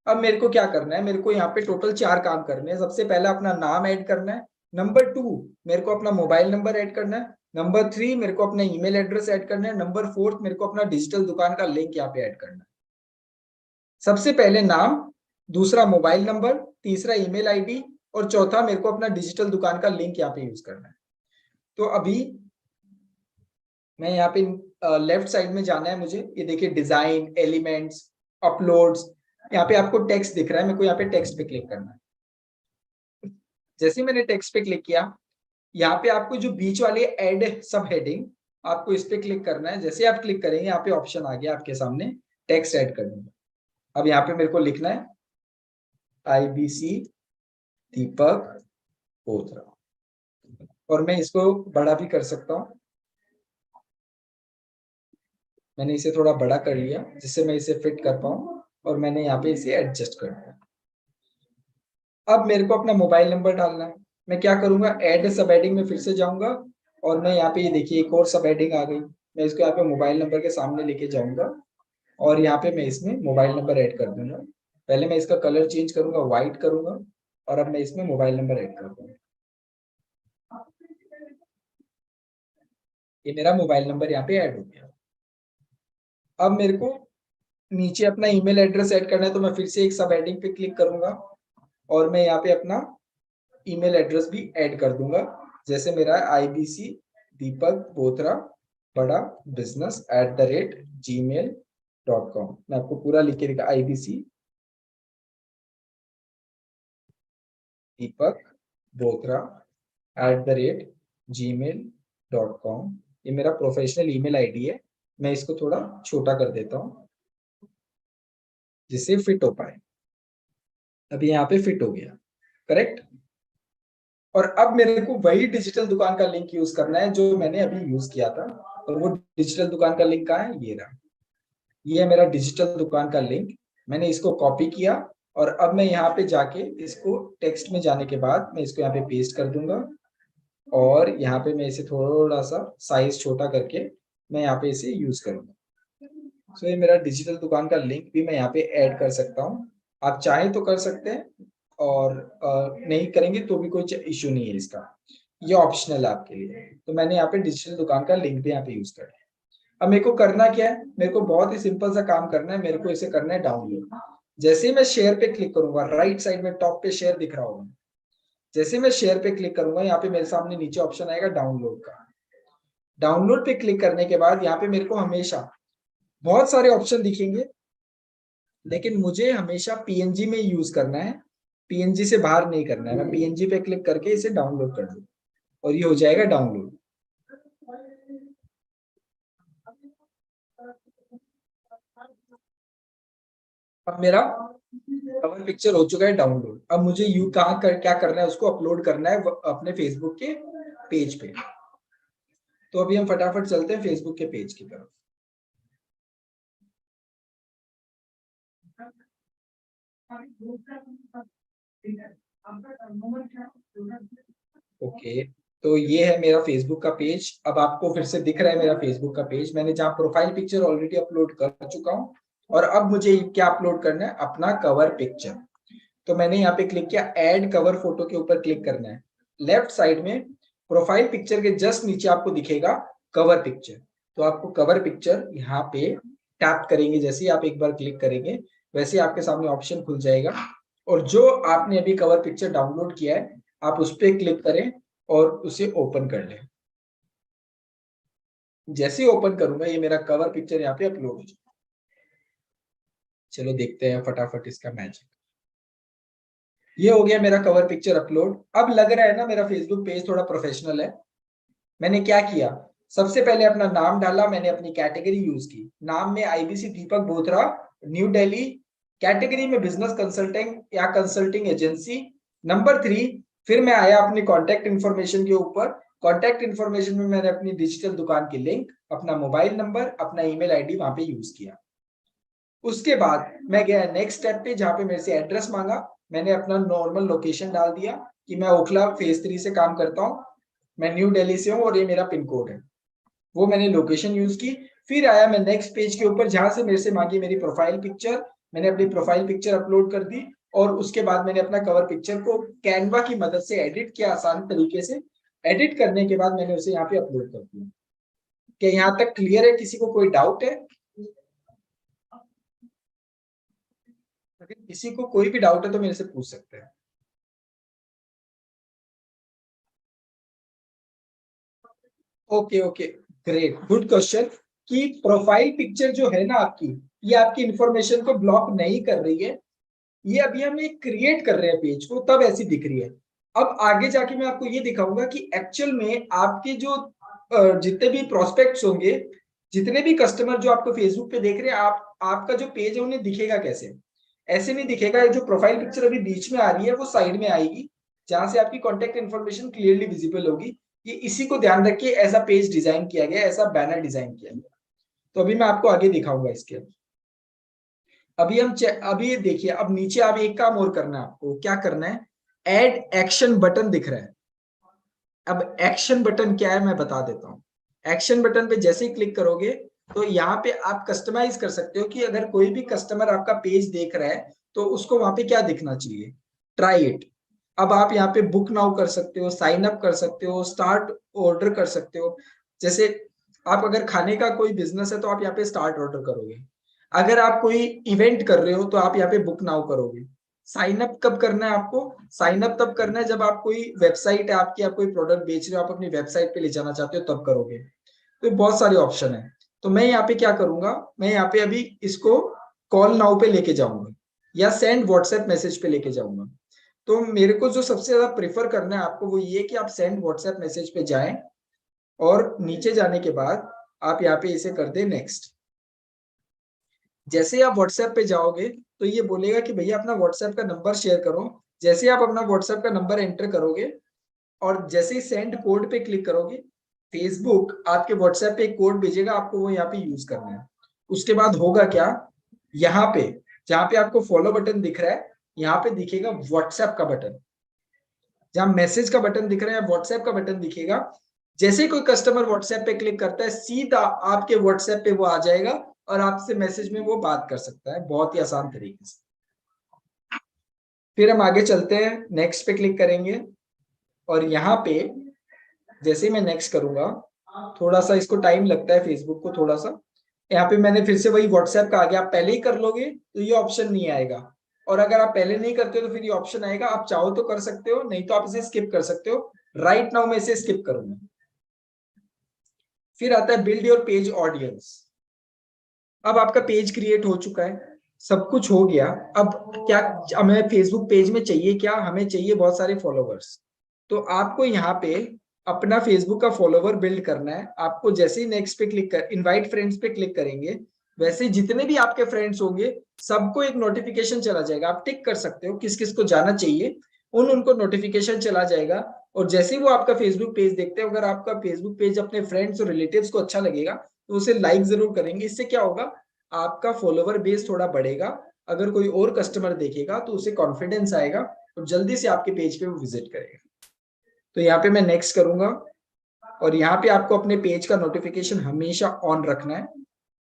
अब मेरे को क्या करना है, मेरे को यहाँ पे टोटल 4 काम करने हैं। सबसे पहले अपना नाम ऐड करना है। नंबर 2 मेरे को अपना मोबाइल नंबर ऐड करना है। नंबर 3 मेरे को अपना ईमेल एड्रेस ऐड करना है। नंबर 4 मेरे को अपना डिजिटल दुकान का लिंक यहाँ पे ऐड करना है। सबसे पहले नाम, दूसरा मोबाइल नंबर, तीसरा ईमेल आईडी, और चौथा मेरे को अपना डिजिटल दुकान का लिंक यहाँ पे यूज करना है। तो अभी मैं यहाँ पे लेफ्ट साइड में जाना है मुझे। ये देखिए डिजाइन, एलिमेंट्स, अपलोड्स, यहाँ पे आपको टेक्स्ट दिख रहा है, मेरे को यहाँ पे टेक्स्ट पे क्लिक करना है। जैसे मैंने टेक्स्ट पे क्लिक किया, यहाँ पे आपको जो बीच वाली एड सब हेडिंग, आपको इस पे क्लिक करना है। जैसे आप क्लिक करेंगे यहाँ पे ऑप्शन आ गया आपके सामने टेक्स्ट ऐड करने का। अब यहाँ पे मेरे को लिखना है IBC दीपक बोथरा, और मैं इसको बड़ा भी कर सकता हूँ। मैंने इसे थोड़ा बड़ा कर लिया जिससे मैं इसे फिट कर पाऊँ, और मैंने यहाँ पे इसे एडजस्ट कर दिया। अब मेरे को अपना मोबाइल नंबर डालना है। मैं क्या करूंगा, ऐड सब हेडिंग में फिर से जाऊंगा, और मैं यहाँ पे ये देखिए एक और सब हेडिंग आ गई। मैं इसको यहाँ पे मोबाइल नंबर के सामने लेके जाऊंगा, और यहाँ पे मैं इसमें मोबाइल नंबर ऐड कर दूंगा। पहले मैं इसका कलर चेंज करूंगा, व्हाइट करूंगा, और अब मैं इसमें मोबाइल नंबर ऐड कर दूंगा। ये मेरा मोबाइल नंबर यहाँ पे ऐड हो गया। अब मेरे को नीचे अपना ईमेल एड्रेस ऐड करना है, तो मैं फिर से एक सब हेडिंग पे क्लिक करूंगा, और मैं यहाँ पे अपना ईमेल एड्रेस भी ऐड कर दूंगा। जैसे मेरा IBC दीपक बोथरा बड़ा बिजनेस @gmail.com। मैं आपको पूरा लिख के दिखा, IBC दीपक बोथरा @gmail.com। ये मेरा प्रोफेशनल ईमेल आईडी है। मैं इसको थोड़ा छोटा कर देता हूँ जिससे फिट हो पाए। अभी यहाँ पे फिट हो गया, करेक्ट। और अब मेरे को वही डिजिटल दुकान का लिंक यूज करना है जो मैंने अभी यूज किया था। और वो डिजिटल दुकान का लिंक कहाँ है, ये रहा, ये है मेरा डिजिटल दुकान का लिंक। मैंने इसको कॉपी किया और अब मैं यहाँ पे जाके इसको टेक्स्ट में जाने के बाद मैं इसको यहाँ पे पेस्ट कर दूंगा और यहाँ पे मैं इसे थोड़ा सा साइज छोटा करके मैं यहाँ पे इसे यूज करूंगा। सो ये मेरा डिजिटल दुकान का लिंक भी मैं यहाँ पे ऐड कर सकता हूँ। आप चाहें तो कर सकते हैं और नहीं करेंगे तो भी कोई इश्यू नहीं है इसका, ये ऑप्शनल है आपके लिए। तो मैंने यहाँ पे डिजिटल दुकान का लिंक भी यहाँ पे यूज कर लिया। अब मेरे को करना क्या है, मेरे को बहुत ही सिंपल सा काम करना है, मेरे को इसे करना है डाउनलोड। जैसे ही मैं शेयर पे क्लिक करूंगा, राइट साइड में टॉप पे शेयर दिख रहा होगा, जैसे मैं शेयर पे क्लिक करूंगा यहाँ पे मेरे सामने नीचे ऑप्शन आएगा डाउनलोड का। डाउनलोड पे क्लिक करने के बाद यहाँ पे मेरे को हमेशा बहुत सारे ऑप्शन दिखेंगे, लेकिन मुझे हमेशा पीएनजी में यूज करना है, पीएनजी से बाहर नहीं करना है। मैं पीएनजी पे क्लिक करके इसे डाउनलोड कर दूँ और ये हो जाएगा डाउनलोड। अब मेरा कवर पिक्चर हो चुका है डाउनलोड। अब मुझे यू क्या करना है, उसको अपलोड करना है अपने फेसबुक के पेज पे। तो अभी हम फटाफट चलते हैं फेसबुक के पेज की तरफ। ओके, तो ये है मेरा फेसबुक का पेज। अब आपको फिर से दिख रहा है मेरा फेसबुक का पेज, मैंने जहाँ प्रोफाइल पिक्चर ऑलरेडी अपलोड कर चुका हूँ। और अब मुझे क्या अपलोड करना है, अपना कवर पिक्चर। तो मैंने यहाँ पे क्लिक किया, ऐड कवर फोटो के ऊपर क्लिक करना है। लेफ्ट साइड में प्रोफाइल पिक्चर के जस्ट नीचे आपको दिखेगा कवर पिक्चर। तो आपको कवर पिक्चर यहाँ पे टैप करेंगे, जैसे ही आप एक बार क्लिक करेंगे वैसे आपके सामने ऑप्शन खुल जाएगा। और जो आपने अभी कवर पिक्चर डाउनलोड किया है आप उस पर क्लिक करें और उसे ओपन कर लें। जैसे ही ओपन करूंगा ये मेरा कवर पिक्चर यहाँ पे अपलोड हो जाएगा। चलो देखते हैं फटाफट इसका मैजिक। ये हो गया मेरा कवर पिक्चर अपलोड। अब लग रहा है ना मेरा फेसबुक पेज थोड़ा प्रोफेशनल है। मैंने क्या किया, सबसे पहले अपना नाम डाला, मैंने अपनी कैटेगरी यूज की। नाम में आईबीसी दीपक बोथरा, न्यू दिल्ली। कैटेगरी में बिजनेस कंसल्टिंग या कंसल्टिंग एजेंसी। नंबर 3, फिर मैं आया अपनी कॉन्टेक्ट इन्फॉर्मेशन के ऊपर। कॉन्टेक्ट इन्फॉर्मेशन में मैंने अपनी डिजिटल दुकान की लिंक, अपना मोबाइल नंबर, अपना ईमेल आईडी वहां पे यूज किया। उसके बाद मैं गया नेक्स्ट स्टेप पे, जहां पे मेरे से एड्रेस मांगा। मैंने अपना नॉर्मल लोकेशन डाल दिया कि मैं ओखला फेज 3 से काम करता हूँ, मैं न्यू दिल्ली से हूँ और ये मेरा पिन कोड है। वो मैंने लोकेशन यूज की। फिर आया मैं नेक्स्ट पेज के ऊपर, जहां से मेरे से मांगी मेरी प्रोफाइल पिक्चर। मैंने अपनी प्रोफाइल पिक्चर अपलोड कर दी और उसके बाद मैंने अपना कवर पिक्चर को कैनवा की मदद से एडिट किया आसान तरीके से। एडिट करने के बाद मैंने उसे यहाँ पे अपलोड कर दिया। क्या यहाँ तक क्लियर है? किसी को कोई डाउट है? अगर किसी को कोई भी डाउट है तो मेरे से पूछ सकते हैं। Okay okay, great, good question. कि प्रोफाइल पिक्चर जो है ना आपकी, ये आपकी इंफॉर्मेशन को ब्लॉक नहीं कर रही है। ये अभी हम एक क्रिएट कर रहे हैं पेज को, तब ऐसी दिख रही है। अब आगे जाके मैं आपको ये दिखाऊंगा कि एक्चुअल में आपके जो जितने भी प्रोस्पेक्ट्स होंगे, जितने भी कस्टमर जो आपको फेसबुक पे देख रहे हैं, आपका जो पेज है उन्हें दिखेगा कैसे। ऐसे नहीं दिखेगा। जो प्रोफाइल पिक्चर अभी बीच में आ रही है वो साइड में आएगी, जहां से आपकी कॉन्टेक्ट इन्फॉर्मेशन क्लियरली विजिबल होगी। ये इसी को ध्यान रखिए, ऐसा पेज डिजाइन किया गया, ऐसा बैनर डिजाइन किया गया। तो अभी मैं आपको आगे दिखाऊंगा इसके। अभी देखिए, अब नीचे आप एक काम और करना है, आपको क्या करना है, ऐड एक्शन बटन दिख रहा है। अब एक्शन बटन क्या है मैं बता देता हूँ। एक्शन बटन पे जैसे ही क्लिक करोगे तो यहाँ पे आप कस्टमाइज कर सकते हो कि अगर कोई भी कस्टमर आपका पेज देख रहा है तो उसको वहां पे क्या दिखना चाहिए, ट्राई इट। अब आप यहाँ पे बुक नाउ कर सकते हो, साइन अप कर सकते हो, स्टार्ट ऑर्डर कर सकते हो। जैसे आप अगर खाने का कोई बिजनेस है तो आप यहाँ पे स्टार्ट ऑर्डर करोगे। अगर आप कोई इवेंट कर रहे हो तो आप यहाँ पे बुक नाउ करोगे। साइन अप कब करना है आपको, साइन अप तब करना है जब आप कोई वेबसाइट है आपकी, आप कोई प्रोडक्ट बेच रहे हो, आप अपनी वेबसाइट पे ले जाना चाहते हो, तब करोगे। तो बहुत सारे ऑप्शन है। तो मैं यहाँ पे क्या करूंगा, मैं यहाँ पे अभी इसको कॉल नाउ पे लेके जाऊंगा या सेंड व्हाट्सएप मैसेज पे लेके जाऊंगा। तो मेरे को जो सबसे ज्यादा प्रेफर करना है आपको वो ये कि आप सेंड व्हाट्सएप मैसेज पे जाएं और नीचे जाने के बाद आप यहाँ पे इसे कर दे नेक्स्ट। जैसे ही आप व्हाट्सएप पे जाओगे तो ये बोलेगा कि भैया अपना व्हाट्सएप का नंबर शेयर करो। जैसे आप अपना व्हाट्सएप का नंबर एंटर करोगे और जैसे ही सेंड कोड पे क्लिक करोगे, फेसबुक आपके व्हाट्सएप पे एक कोड भेजेगा, आपको वो यहाँ पे यूज करना है। उसके बाद होगा क्या, यहाँ पे जहाँ पे आपको फॉलो बटन दिख रहा है, यहाँ पे दिखेगा व्हाट्सएप का बटन। जहाँ मैसेज का बटन दिख रहा है, व्हाट्सएप का बटन दिखेगा। जैसे ही कोई कस्टमर व्हाट्सएप पे क्लिक करता है, सीधा आपके व्हाट्सएप पे वो आ जाएगा और आपसे मैसेज में वो बात कर सकता है, बहुत ही आसान तरीके से। फिर हम आगे चलते हैं, नेक्स्ट पे क्लिक करेंगे और यहाँ पे जैसे ही मैं नेक्स्ट करूंगा, थोड़ा सा इसको टाइम लगता है फेसबुक को थोड़ा सा। यहाँ पे मैंने फिर से वही व्हाट्सएप का आ गया। आप पहले ही कर लोगे तो ये ऑप्शन नहीं आएगा, और अगर आप पहले नहीं करते हो तो फिर ये ऑप्शन आएगा। आप चाहो तो कर सकते हो, नहीं तो आप इसे स्किप कर सकते हो। राइट नाउ मैं इसे स्किप करूंगा। फिर आता है बिल्ड योर पेज ऑडियंस। अब आपका पेज क्रिएट हो चुका है, सब कुछ हो गया। अब क्या हमें फेसबुक पेज में चाहिए, क्या हमें चाहिए बहुत सारे फॉलोवर्स। तो आपको यहाँ पे अपना फेसबुक का फॉलोवर बिल्ड करना है। आपको जैसे ही नेक्स्ट पे क्लिक कर, इनवाइट फ्रेंड्स पे क्लिक करेंगे, वैसे जितने भी आपके फ्रेंड्स होंगे सबको एक नोटिफिकेशन चला जाएगा। आप टिक कर सकते हो किस किस को जाना चाहिए, उनको नोटिफिकेशन चला जाएगा। और जैसे ही वो आपका फेसबुक पेज देखते हैं, अगर आपका फेसबुक पेज अपने फ्रेंड्स और रिलेटिव्स को अच्छा लगेगा तो उसे लाइक जरूर करेंगे। इससे क्या होगा, आपका फॉलोवर बेस थोड़ा बढ़ेगा। अगर कोई और कस्टमर देखेगा तो उसे कॉन्फिडेंस आएगा और जल्दी से आपके पेज पे वो विजिट करेगा। तो यहाँ पे मैं नेक्स्ट करूंगा और यहाँ पे आपको अपने पेज का नोटिफिकेशन हमेशा ऑन रखना है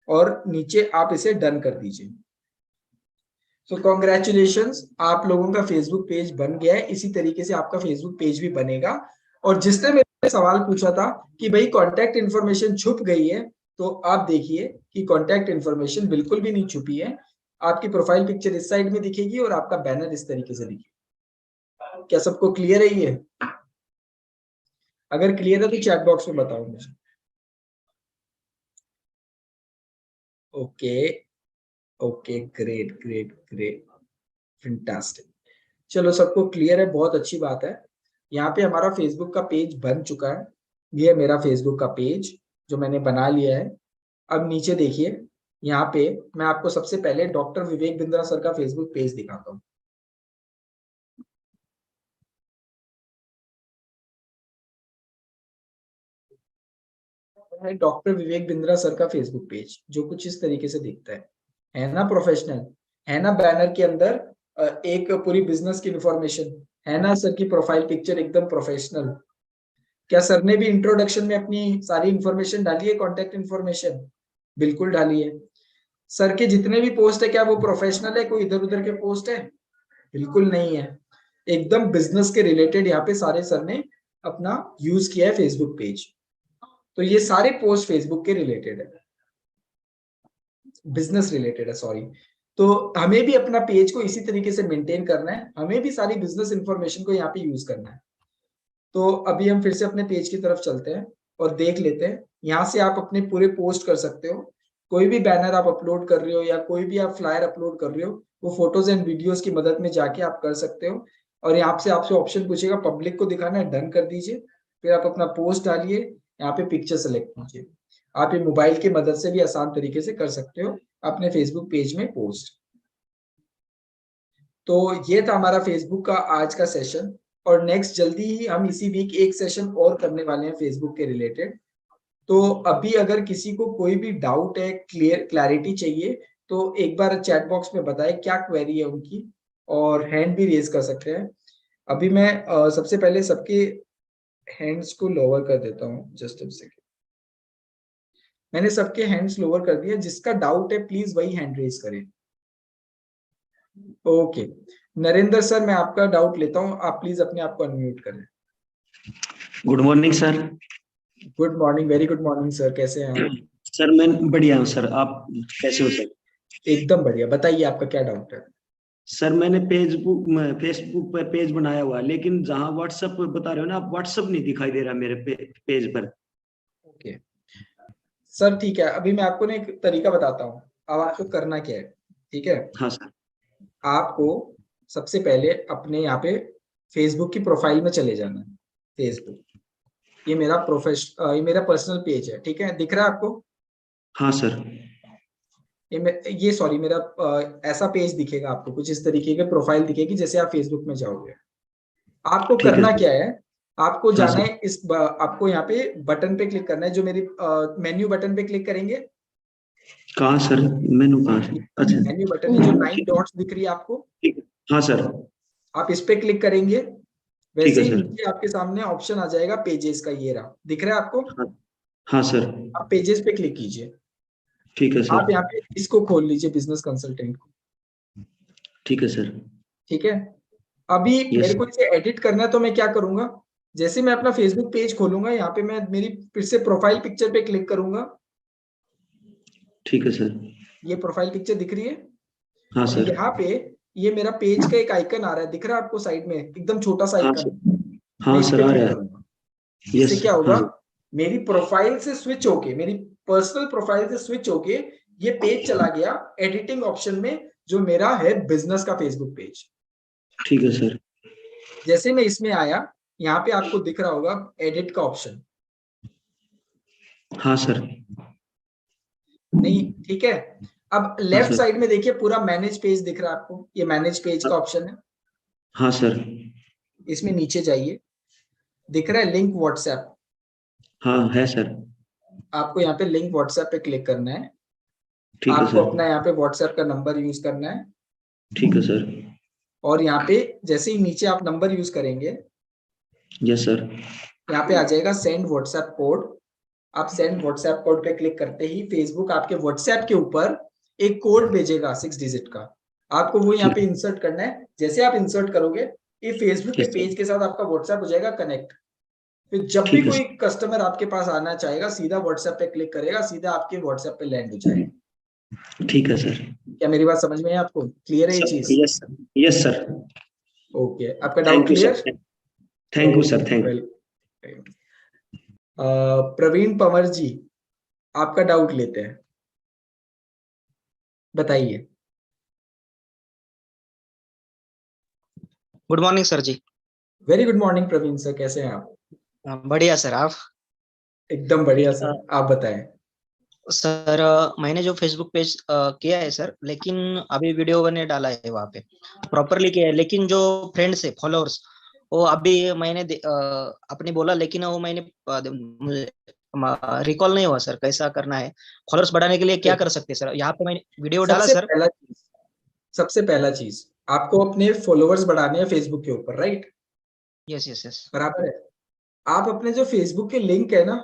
और नीचे आप इसे डन कर दीजिए। तो कॉन्ग्रेचुलेशंस, आप लोगों का फेसबुक पेज बन गया है। इसी तरीके से आपका फेसबुक पेज भी बनेगा। और जिसने मेरे सवाल पूछा था कि भाई कॉन्टैक्ट इन्फॉर्मेशन छुप गई है, तो आप देखिए कि कॉन्टैक्ट इन्फॉर्मेशन बिल्कुल भी नहीं छुपी है। आपकी प्रोफाइल पिक्चर इस साइड में दिखेगी और आपका बैनर इस तरीके से दिखेगा। क्या सबको क्लियर है ये? अगर क्लियर है तो चैट बॉक्स में बताओ मुझे। Okay okay, great great great, fantastic. चलो सबको क्लियर है, बहुत अच्छी बात है। यहाँ पे हमारा फेसबुक का पेज बन चुका है। ये है मेरा फेसबुक का पेज जो मैंने बना लिया है। अब नीचे देखिए, यहाँ पे मैं आपको सबसे पहले डॉक्टर विवेक बिंद्रा सर का फेसबुक पेज दिखाता हूँ। डॉक्टर विवेक बिंद्रा सर का फेसबुक पेज जो कुछ इस तरीके से दिखता है ना प्रोफेशनल, है ना। बैनर के अंदर एक पूरी बिजनेस की इंफॉर्मेशन है ना। सर की प्रोफाइल पिक्चर एकदम प्रोफेशनल। क्या सर ने भी इंट्रोडक्शन में अपनी सारी इंफॉर्मेशन डाली है, कॉन्टेक्ट इंफॉर्मेशन? बिल्कुल डाली है। सर के जितने भी पोस्ट है, क्या वो प्रोफेशनल है, कोई इधर उधर के पोस्ट है? बिल्कुल नहीं है। एकदम बिजनेस के रिलेटेड यहाँ पे सारे सर ने अपना यूज किया है फेसबुक पेज। तो ये सारे पोस्ट फेसबुक के रिलेटेड है, बिजनेस रिलेटेड है, सॉरी। तो हमें भी अपना पेज को इसी तरीके से मेंटेन करना है, हमें भी सारी बिजनेस इंफॉर्मेशन को यहाँ पे यूज करना है। तो अभी हम फिर से अपने पेज की तरफ चलते हैं और देख लेते हैं। यहाँ से आप अपने पूरे पोस्ट कर सकते हो। कोई भी बैनर आप अपलोड कर रहे हो या कोई भी आप फ्लायर अपलोड कर रहे हो, वो फोटोज एंड वीडियोस की मदद में जाके आप कर सकते हो। और यहाँ से आपसे ऑप्शन पूछेगा पब्लिक को दिखाना है, डन कर दीजिए। फिर आप अपना पोस्ट डालिए, यहाँ पे पिक्चर सेलेक्ट कीजिए। आप ये मोबाइल की मदद से भी आसान तरीके से कर सकते हो अपने फेसबुक पेज में पोस्ट। तो ये था हमारा फेसबुक का आज का सेशन। और नेक्स्ट जल्दी ही हम इसी वीक एक सेशन और करने वाले हैं फेसबुक के रिलेटेड। तो अभी अगर किसी को कोई भी डाउट है, क्लैरिटी चाहिए, तो एक बार चैट बॉक्स में बताएं क्या क्वेरी है उनकी, और हैंड भी रेज कर सकते हैं। अभी मैं सबसे पहले सबके हैंड्स को लोअर कर देता हूँ, जस्ट अ सेकंड। मैंने सबके हैंड्स लोअर कर दिया। जिसका डाउट है प्लीज वही हैंड रेज करें। ओके, नरेंद्र सर मैं आपका डाउट लेता हूँ, आप प्लीज अपने आप को अनम्यूट करें। Good morning sir. Good morning, very good morning sir, कैसे हैं आप? सर मैं बढ़िया हूँ सर, आप कैसे हो सर? एकदम बढ़िया, बताइए आपका क्या डाउट है? सर मैंने फेसबुक पर पेज बनाया हुआ, लेकिन जहाँ व्हाट्सएप पर बता रहे हो ना आप, व्हाट्सएप नहीं दिखाई दे रहा मेरे पेज पर। ओके सर, ठीक है, अभी मैं आपको ना एक तरीका बताता हूँ। अब आपको करना क्या है, ठीक है? हाँ सर। आपको सबसे पहले अपने यहाँ पे फेसबुक की प्रोफाइल में चले जाना है। फेसबुक, ये मेरा पर्सनल पेज है, ठीक है, दिख रहा है आपको? हाँ सर। ये सॉरी, मेरा ऐसा पेज दिखेगा आपको, कुछ इस तरीके की प्रोफाइल दिखेगी जैसे आप फेसबुक में जाओगे। आपको ठीक है करना सर। क्या है, आपको हाँ जाना सर। है आपको यहाँ पे बटन पे क्लिक करना है, जो मेरी मेन्यू बटन पे क्लिक करेंगे। कहाँ सर, मेनू कहाँ से? अच्छा मेन्यू बटन है जो 9 डॉट्स दिख रही है आपको, ठीक है। हाँ सर। आप इस पे क्लिक करेंगे। ठीक वैसे है ही सर। नीचे आपके सामने ऑप्शन आ जाएगा पेजेस का, ये रहा, दिख रहा है आपको? हाँ, हाँ सर। आप पेजेस पे क्लिक कीजिए। ठीक है आप सर। यहाँ पे इसको खोल लीजिए, बिजनेस कंसल्टेंट को। ठीक है सर। ठीक है, अभी यस मेरे सर। को इसे एडिट करना है, तो मैं क्या करूंगा, जैसे मैं अपना फेसबुक पेज खोलूंगा, यहाँ पे मैं मेरी फिर से प्रोफाइल पिक्चर पे क्लिक करूंगा। ठीक है सर। ये प्रोफाइल पिक्चर दिख रही है, हाँ और सर। यहाँ पे ये मेरा पेज का एक आइकन आ रहा है, दिख रहा है आपको साइड में, एकदम छोटा सा हाँ आइकन। सर। मैं हाँ इस सर, पे आ क्लिक रहा है। करूंगा। इससे यस। क्या होगा, हाँ। मेरी प्रोफाइल से स्विच होके, मेरी पर्सनल प्रोफाइल से स्विच होके ये पेज चला गया एडिटिंग ऑप्शन में, जो मेरा है बिजनेस का फेसबुक पेज। ठीक है सर। जैसे मैं इसमें आया, यहाँ पे आपको दिख रहा होगा एडिट का ऑप्शन। हाँ सर। नहीं, ठीक है। अब हाँ लेफ्ट सर। साइड में देखिए पूरा मैनेज पेज दिख रहा है आपको, ये मैनेज पेज का ऑप्शन है। हाँ सर। इसमें नीचे जाइए, दिख रहा है लिंक व्हाट्सएप। हाँ है सर। आपको यहाँ पे लिंक व्हाट्सएप पे क्लिक करना है। ठीक है आपको सर। अपना यहाँ पे व्हाट्सएप का नंबर यूज करना है, ठीक है सर। और यहाँ पे जैसे ही नीचे आप नंबर यूज करेंगे, यस सर। यहाँ पे आ जाएगा सेंड व्हाट्सएप कोड। आप सेंड व्हाट्सएप कोड पे क्लिक करते ही फेसबुक आपके व्हाट्सएप के ऊपर एक कोड भेजेगा 6 डिजिट का। आपको वो यहाँ ठीक। पे इंसर्ट करना है। जैसे आप इंसर्ट करोगे, ये फेसबुक के यस सर। पेज के साथ आपका व्हाट्सएप हो जाएगा कनेक्ट। फिर जब भी ठीक है कोई सर। कस्टमर आपके पास आना चाहेगा, सीधा व्हाट्सएप पे क्लिक करेगा, सीधा आपके व्हाट्सएप पे लैंड हो जाएगा। ठीक है सर। क्या मेरी बात समझ में है आपको? क्लियर है ये चीज? Yes sir. Yes sir. Okay, आपका doubt thank you clear? Sir. Thank you sir. Thank well, Praveen Panwar ji, आपका डाउट लेते हैं, बताइए। Good morning sir ji. Very good morning Praveen sir, कैसे हैं आप? बढ़िया सर, आप? एकदम बढ़िया सर, आप बताएं। सर मैंने जो फेसबुक पेज किया है सर, लेकिन अभी वीडियो बने डाला है वहाँ पे, प्रॉपरली किया है, लेकिन जो फ्रेंड्स है, फॉलोअर्स, वो अभी मैंने अपने बोला, लेकिन वो मैंने रिकॉल नहीं हुआ सर, कैसा करना है? फॉलोअर्स बढ़ाने के लिए क्या कर सकते हैं सर? यहाँ पे मैंने वीडियो डाला सबसे सर। पहला चीज सबसे पहला चीज, आपको अपने फॉलोअर्स बढ़ाने हैं फेसबुक के ऊपर, राइट? Yes yes yes. बराबर है। आप अपने जो फेसबुक के लिंक है ना,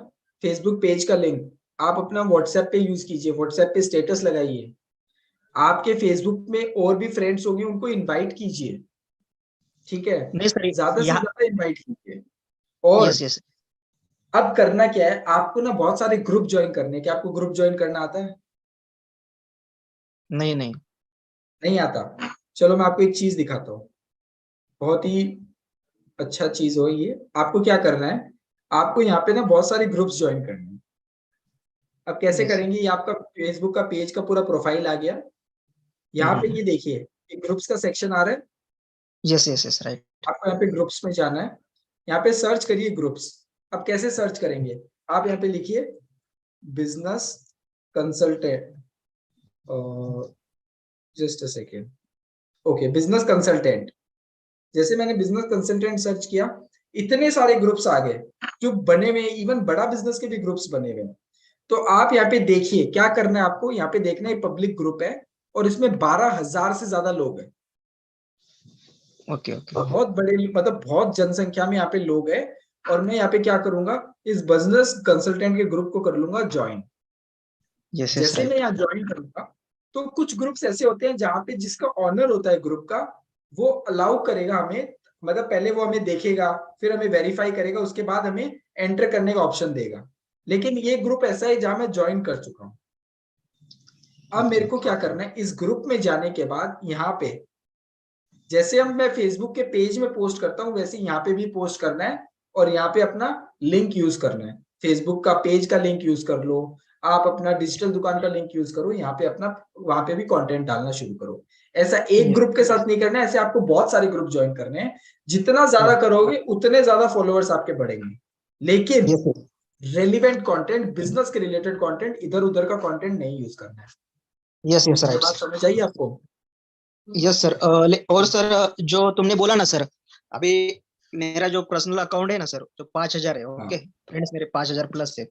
फेसबुक पेज का लिंक, आप अपना व्हाट्सएप पे यूज कीजिए, व्हाट्सएप पे स्टेटस लगाइए। आपके फेसबुक में और भी फ्रेंड्स होंगे, उनको इनवाइट कीजिए, ठीक है? नहीं सर, ज्यादा से यहाँ। ज्यादा इनवाइट कीजिए। और यस यस। अब करना क्या है, आपको ना बहुत सारे ग्रुप ज्वाइन करने हैं। क्या आपको ग्रुप ज्वाइन करना आता है? नहीं नहीं। नहीं आता? चलो मैं आपको एक चीज दिखाता हूँ, बहुत ही अच्छा चीज हो ये। आपको क्या करना है, आपको यहाँ पे ना बहुत सारे ग्रुप्स ज्वाइन करने हैं। अब कैसे यस करेंगे, ये आपका फेसबुक का पेज का पूरा प्रोफाइल आ गया। यहाँ पे ये देखिए, एक ग्रुप्स का सेक्शन आ रहा है। Yes yes yes, right. आपको यहाँ पे ग्रुप्स में जाना है, यहाँ पे सर्च करिए ग्रुप्स। अब कैसे सर्च करेंगे, आप यहाँ पे लिखिए business consultant, just a second. Okay, business consultant. जैसे मैंने बिजनेस कंसल्टेंट सर्च किया, इतने सारे ग्रुप्स आ गए जो बने हुए, इवन बड़ा बिजनेस के भी ग्रुप्स बने हुए हैं। तो आप यहाँ पे देखिए क्या करना है आपको, यहाँ पे देखना है पब्लिक ग्रुप है, और इसमें 12,000 से ज्यादा लोग हैं। Okay okay. बहुत बड़े, मतलब बहुत जनसंख्या में यहाँ पे लोग हैं। और मैं यहाँ पे क्या करूंगा, इस बिजनेस कंसल्टेंट के ग्रुप को कर लूंगा ज्वाइन। यस यस, जैसे मैं राइट। यहाँ ज्वाइन करूंगा, तो कुछ ग्रुप्स ऐसे होते हैं जहाँ पे जिसका ऑनर होता है ग्रुप का, वो अलाउ करेगा हमें, मतलब पहले वो हमें देखेगा, फिर हमें वेरीफाई करेगा, उसके बाद हमें एंटर करने का ऑप्शन देगा। लेकिन ये ग्रुप ऐसा है जहां मैं ज्वाइन कर चुका हूँ। अब मेरे को क्या करना है, इस ग्रुप में जाने के बाद यहाँ पे, जैसे हम मैं फेसबुक के पेज में पोस्ट करता हूँ, वैसे यहाँ पे भी पोस्ट करना है, और यहाँ पे अपना लिंक यूज करना है। फेसबुक का पेज का लिंक यूज कर लो, आप अपना डिजिटल दुकान का लिंक यूज करो, यहाँ पे अपना, वहां पे भी कंटेंट डालना शुरू करो। ऐसा एक ग्रुप के साथ नहीं करना है, ऐसे आपको बहुत सारे ग्रुप ज्वाइन करने हैं। जितना ज्यादा करोगे उतने ज्यादा फॉलोअर्स आपके बढ़ेंगे। लेकिन यस रेलिवेंट कंटेंट, बिजनेस के रिलेटेड कंटेंट, इधर उधर का कंटेंट नहीं यूज करना है। यस यस, ये राइट बात सर। समझ आई आपको? Yes sir. और सर, जो तुमने बोला ना सर, अभी मेरा जो पर्सनल अकाउंट है ना सर, जो 5,000 है, हाँ। ओके, फ्रेंड्स मेरे 5,000 प्लस है,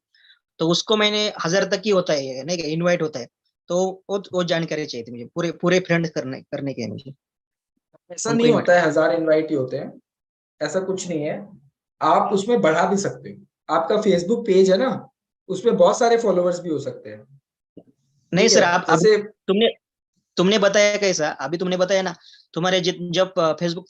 तो उसको मैंने 1,000 तक ही होता है ये, नहीं इनवाइट होता है, तो वो जानकारी चाहिए थी मुझे, पूरे पूरे फ्रेंड करने करने के हैं मुझे, ऐसा उनको नहीं इनवाइट होता है 1000 इनवाइट ही होते हैं, ऐसा कुछ नहीं है। आप उसमें बढ़ा भी सकते हो, आपका फेसबुक पेज है ना, उसमें बहुत सारे फॉलोअर्स भी हो सकते हैं। नहीं ठीक सर, है, आप अभी जैसे तुमने तुमने बताया कैसा, अभी तुमने बताया ना, तुम्हारे जब फेसबुक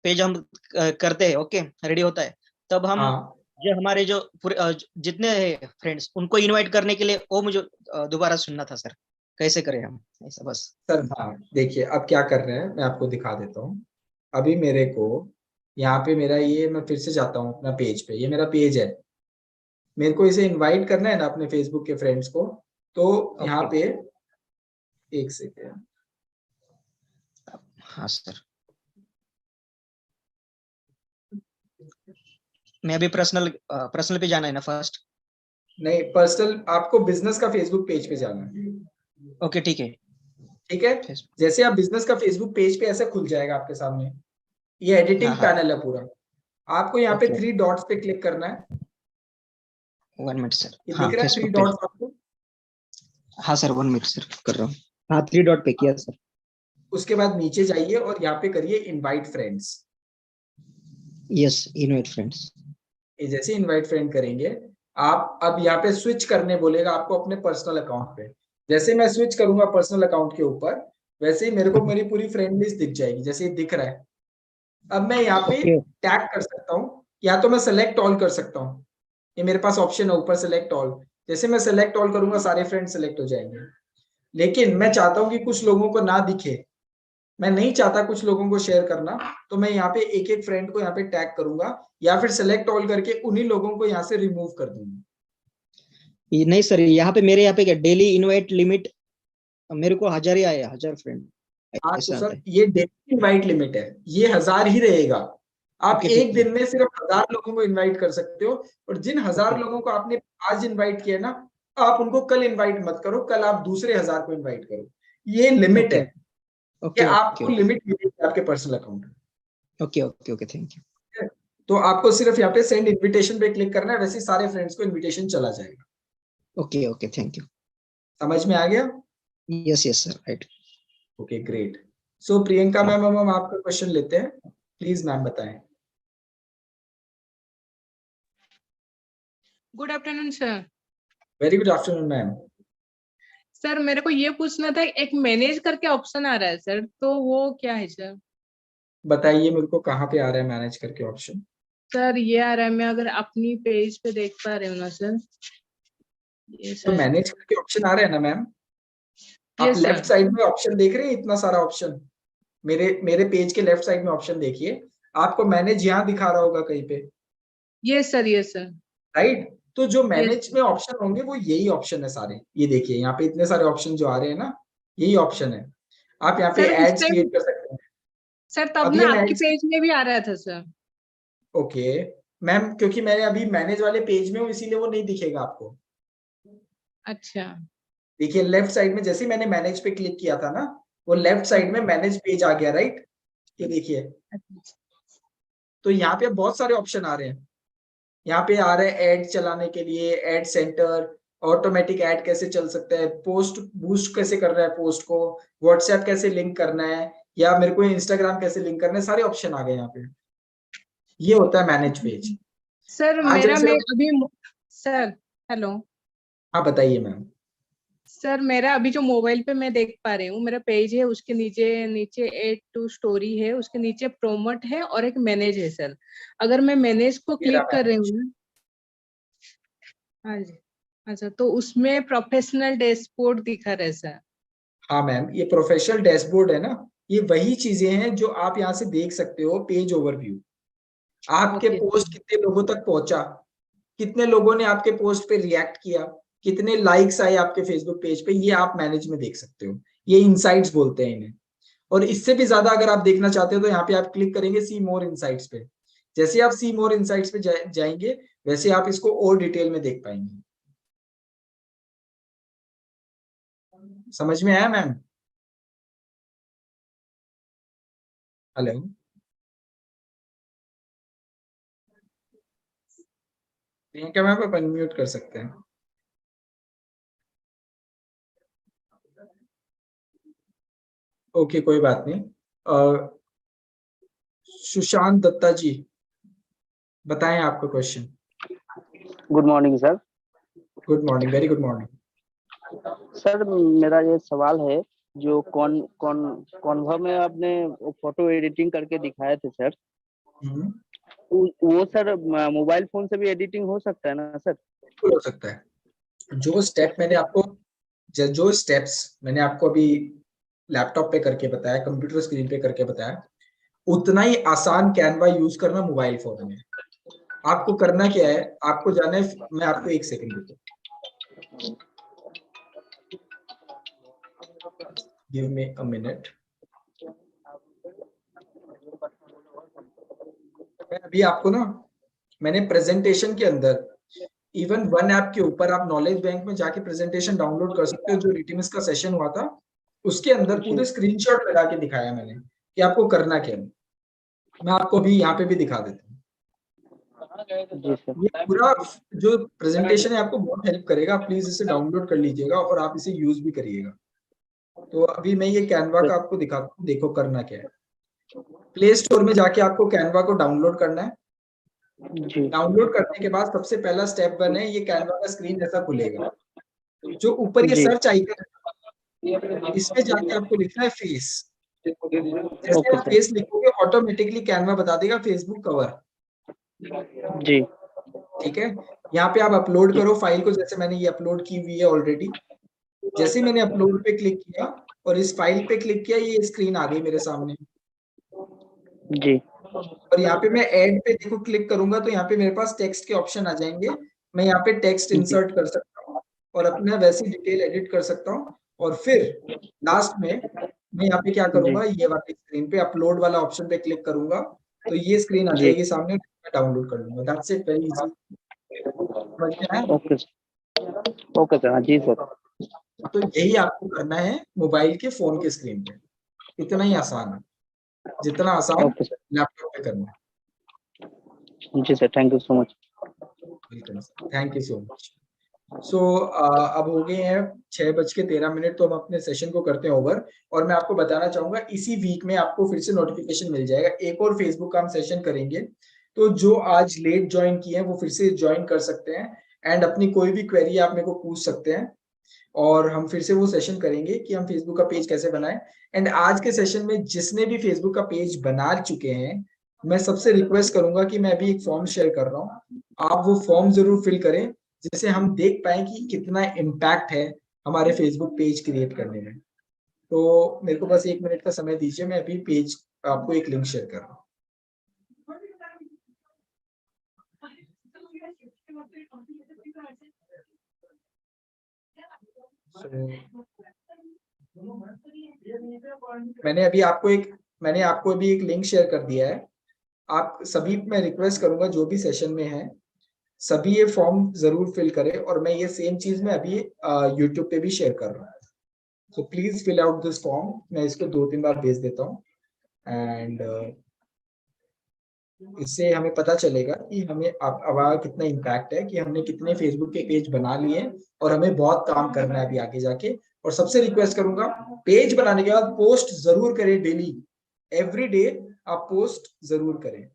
पेज हम करते हैं, ओके, रेडी होता है, तब हम हाँ जो हमारे जो पूरे जितने हैं फ्रेंड्स, उनको इनवाइट करने के लिए वो मुझे दोबारा सुनना था सर, कैसे करें हम ऐसा बस। सर, हाँ देखिए अब क्या कर रहे हैं, मैं आपको दिखा देता हूँ। अभी मेरे को यहाँ पे मेरा ये, मैं फिर से जाता हूँ अपना पेज पे, ये मेरा पेज है, मेरे को इसे इनवाइट करना है ना अपने फेसबुक के फ्रेंड्स को, तो यहाँ ओके, पे एक सेकेंड। हाँ सर, मैं अभी पर्सनल पे जाना है ना फर्स्ट। नहीं, पर्सनल आपको बिजनेस का फेसबुक पेज पे जाना है। ओके ठीक है। ठीक है, फेसबुक, जैसे आप बिजनेस का फेसबुक पेज पे ऐसे खुल जाएगा आपके सामने, ये हाँ एडिटिंग हाँ, पैनल है पूरा। आपको यहाँ पे ओके, 3 डॉट्स पे क्लिक करना है। 1 मिनट सर, ये हाँ दिख रहा है 3 फेसबुक पेज, डॉट्स आपको? हाँ सर 1 मिनट सर कर रहा हूँ, हाँ 3 डॉट पे किया सर। उसके बाद नीचे जाइए और यहाँ पे करिए invite friends. Yes, invite friends. ये जैसे इनवाइट फ्रेंड करेंगे, आप अब यहाँ पे स्विच करने बोलेगा आपको अपने पर्सनल अकाउंट पे। जैसे मैं स्विच करूंगा पर्सनल अकाउंट के ऊपर, वैसे ही मेरे को मेरी पूरी फ्रेंड लिस्ट दिख जाएगी, जैसे ये दिख रहा है। अब मैं यहाँ पे ओके, टैग कर सकता हूँ, या तो मैं सेलेक्ट ऑल कर सकता हूँ। ये मेरे पास ऑप्शन है ऊपर, सेलेक्ट ऑल। जैसे मैं सेलेक्ट ऑल करूंगा सारे फ्रेंड सेलेक्ट हो जाएंगे। लेकिन मैं चाहता हूँ कि कुछ लोगों को ना दिखे, मैं नहीं चाहता कुछ लोगों को शेयर करना, तो मैं यहाँ पे एक एक फ्रेंड को यहाँ पे टैग करूंगा, या फिर सेलेक्ट ऑल करके उन्हीं लोगों को यहाँ से रिमूव कर दूंगा। ये नहीं सर, यहाँ पे मेरे यहाँ पे क्या डेली इनवाइट लिमिट, मेरे को 1,000 ही आए, 1,000 फ्रेंड हाँ तो ऐसा आता सर, है। ये डेली इनवाइट लिमिट है, ये 1000 ही रहेगा। आप ओके एक ठीक है, दिन में सिर्फ 1000 लोगों को इनवाइट कर सकते हो, और जिन 1000 ओके लोगों को आपने आज इनवाइट किया ना, आप उनको कल इनवाइट मत करो, कल आप दूसरे 1000 को इनवाइट करो। ये लिमिट ओके है, ये ओके ओके आपको लिमिट मिलेगी आपके पर्सनल अकाउंट में। Okay okay okay, thank you. ठीक है? तो आपको सिर्फ यहाँ पे सेंड इनविटेशन पे क्लिक करना है, वैसे ही सारे फ्रेंड्स को इनविटेशन चला जाएगा। Okay okay, thank you. समझ में आ गया? Yes yes sir, right. Okay great. So Priyanka हाँ, मैम, हम आपका क्वेश्चन लेते हैं, प्लीज मैम बताएं। Good afternoon sir. Very good afternoon ma'am. Sir मेरे को ये पूछना था, एक मैनेज करके ऑप्शन आ रहा है सर, तो वो क्या है सर? बताइए मेरे को, कहाँ पे आ रहा है मैनेज करके ऑप्शन? सर ये आ रहा है, मैं अगर अपनी पेज पे देख पा रही हूँ ना सर, ये तो शायद। मैनेज करके ऑप्शन आ रहा है ना मैम? आप यस लेफ्ट सर। साइड में ऑप्शन देख रहे हैं, इतना सारा ऑप्शन, मेरे मेरे पेज के लेफ्ट साइड में ऑप्शन देखिए, आपको मैनेज यहाँ दिखा रहा होगा कहीं पे, yes sir, yes sir. Right? तो जो यस मैनेज में ऑप्शन होंगे वो यही ऑप्शन है सारे, ये देखिए यहाँ पे इतने सारे ऑप्शन जो आ रहे हैं ना, यही ऑप्शन है। आप यहाँ पे सर, उस एड्स टाइम क्रिएट कर सकते हैं। सर तब अभी ना हम आपके एड्स, पेज में भी आ रहा था सर। ओके मैम, क्योंकि मैंने अभी मैनेज वाले पेज में हूँ इसीलिए वो नहीं दिखेगा आपको। अच्छा। देखिए लेफ्ट साइड में जैसे ही मैंने मैनेज पे क्लिक किया था ना, वो लेफ्ट साइड में ओके। मैनेज पेज आ गया, राइट? ये देखिए, तो यहाँ पे बहुत सारे ऑप्शन आ रहे हैं। यहाँ पे आ रहे हैं एड चलाने के लिए, एड सेंटर, ऑटोमेटिक ऐड कैसे चल सकता है, पोस्ट बूस्ट कैसे करना है पोस्ट को, व्हाट्सएप कैसे लिंक करना है, या मेरे को इंस्टाग्राम कैसे लिंक करना है, सारे ऑप्शन आ गए यहाँ पे। ये होता है मैनेज पेज। सर आज हम मेरा मैं सिर्फ, अभी सर, हेलो हाँ बताइए मैम। सर, मेरा अभी जो मोबाइल पे मैं देख पा रही हूँ, मेरा पेज है, उसके नीचे नीचे एड टू स्टोरी है, उसके नीचे प्रोमोट है और एक मैनेज है सर। अगर मैं मैनेज को ये रहा क्लिक कर रही मैनेज। हूँ, हाँ जी, अच्छा, तो उसमें प्रोफेशनल डैशबोर्ड दिखा रहा है सर। हाँ मैम, ये प्रोफेशनल डैशबोर्ड है ना, ये वही चीजें हैं जो आप यहाँ से देख सकते हो, पेज ओवरव्यू। आपके ओके पोस्ट कितने लोगों तक पहुंचा, कितने लोगों ने आपके पोस्ट पे रिएक्ट किया, कितने लाइक्स आए आपके फेसबुक पेज पे, ये आप मैनेज में देख सकते हो। ये इनसाइट्स बोलते हैं इन्हें। और इससे भी ज्यादा अगर आप देखना चाहते हो तो यहाँ पे आप क्लिक करेंगे सी मोर इनसाइट्स पे। जैसे आप सी मोर इनसाइट्स पे जाएंगे, वैसे आप इसको और डिटेल में देख पाएंगे। समझ में आया मैम? हेलो। प्रियंका मैम आप अनम्यूट कर सकते हैं। ओके कोई बात नहीं। सुशांत दत्ता जी बताएं आपका question. Good morning sir. Good morning, very good morning. Sir मेरा ये सवाल है, जो कॉन्वा में आपने फोटो एडिटिंग करके दिखाए थे सर, वो सर मोबाइल फोन से भी एडिटिंग हो सकता है ना सर? बिल्कुल हो सकता है। जो स्टेप्स मैंने आपको अभी लैपटॉप पे करके बताया, कंप्यूटर स्क्रीन पे करके बताया, उतना ही आसान कैनवा यूज करना मोबाइल फोन में। आपको करना क्या है, आपको जाना है, मैं आपको एक सेकंड देता हूँ, गिव मी अ मिनट। अभी आपको ना मैंने प्रेजेंटेशन के अंदर इवन वन ऐप के ऊपर आप नॉलेज बैंक में जाके प्रेजेंटेशन डाउनलोड कर सकते हो। जो रिटिमिस का सेशन हुआ था उसके अंदर पूरे स्क्रीनशॉट लगा के दिखाया मैंने कि आपको करना क्या है। मैं आपको अभी यहाँ पे भी दिखा देता हूँ। ये पूरा जो प्रेजेंटेशन है आपको बहुत हेल्प करेगा। प्लीज इसे डाउनलोड कर लीजिएगा और आप इसे यूज भी करिएगा। तो अभी मैं ये कैनवा का आपको दिखाता हूँ, देखो करना क्या है। प्ले स्टोर में जाके आपको कैनवा को डाउनलोड करना है। डाउनलोड करने के बाद सबसे पहला स्टेप 1 है, ये कैनवा का स्क्रीन ऐसा खुलेगा। जो ऊपर ये सर्च आइकन है इसमें जाके आपको लिखना है फेस। जैसे आप फेस लिखोगे ऑटोमेटिकली कैनवा बता देगा फेसबुक कवर। जी ठीक है, यहाँ पे आप अपलोड करो फाइल को। जैसे मैंने ये अपलोड की हुई है ऑलरेडी। जैसे मैंने अपलोड पे क्लिक किया और इस फाइल पे क्लिक किया, ये स्क्रीन आ गई मेरे सामने जी। और यहाँ पे मैं ऐड पे देखो क्लिक करूंगा तो यहाँ पे मेरे पास टेक्स्ट के ऑप्शन आ जाएंगे। मैं यहाँ पे टेक्स्ट इंसर्ट कर सकता हूँ और अपना वैसी डिटेल एडिट कर सकता हूँ। और फिर लास्ट में मैं यहाँ पे क्या करूंगा, ये वाली स्क्रीन पे अपलोड वाला ऑप्शन पे क्लिक करूंगा तो ये स्क्रीन आ जाएगी सामने, मैं डाउनलोड कर लूंगा। That's it, very easy. Okay sir. हाँ जी सर। तो यही आपको करना है मोबाइल के फोन के स्क्रीन पे। इतना ही आसान है जितना आसान लैपटॉप पे करना है। जी sir, thank you so much. Welcome, thank you so much. So अब हो गए हैं 6:13, तो हम अपने सेशन को करते हैं ओवर। और मैं आपको बताना चाहूंगा इसी वीक में आपको फिर से नोटिफिकेशन मिल जाएगा। एक और फेसबुक का हम सेशन करेंगे, तो जो आज लेट ज्वाइन किए हैं वो फिर से ज्वाइन कर सकते हैं एंड अपनी कोई भी क्वेरी आप मेरे को पूछ सकते हैं और हम फिर से वो सेशन करेंगे कि हम फेसबुक का पेज कैसे बनाएं। एंड आज के सेशन में जिसने भी फेसबुक का पेज बना चुके हैं, मैं सबसे रिक्वेस्ट करूंगा कि मैं अभी एक फॉर्म शेयर कर रहा हूँ, आप वो फॉर्म जरूर फिल करें जिससे हम देख पाए कि कितना इम्पैक्ट है हमारे फेसबुक पेज क्रिएट करने में। तो मेरे को बस 1 मिनट का समय दीजिए, मैं अभी पेज आपको एक लिंक शेयर कर रहा हूँ। मैंने आपको अभी एक लिंक शेयर कर दिया है। आप सभी, मैं रिक्वेस्ट करूंगा जो भी सेशन में है सभी ये फॉर्म जरूर फिल करें और मैं ये सेम चीज में अभी यूट्यूब पे भी शेयर कर रहा हूँ। So please fill out this form. मैं इसको 2-3 बार भेज देता हूँ एंड इससे हमें पता चलेगा कि हमें अब कितना इम्पैक्ट है, कि हमने कितने फेसबुक के पेज बना लिए और हमें बहुत काम करना है अभी आगे जाके। और सबसे रिक्वेस्ट करूंगा पेज बनाने के बाद पोस्ट जरूर करें डेली, एवरी डे आप पोस्ट जरूर करें,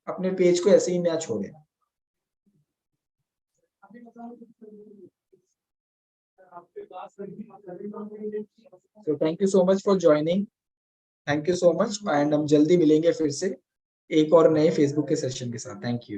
अपने पेज को ऐसे ही ना छोड़ें। So thank you so much for joining. Thank you so much and हम जल्दी मिलेंगे फिर से एक और नए फेसबुक के सेशन के साथ। Thank you.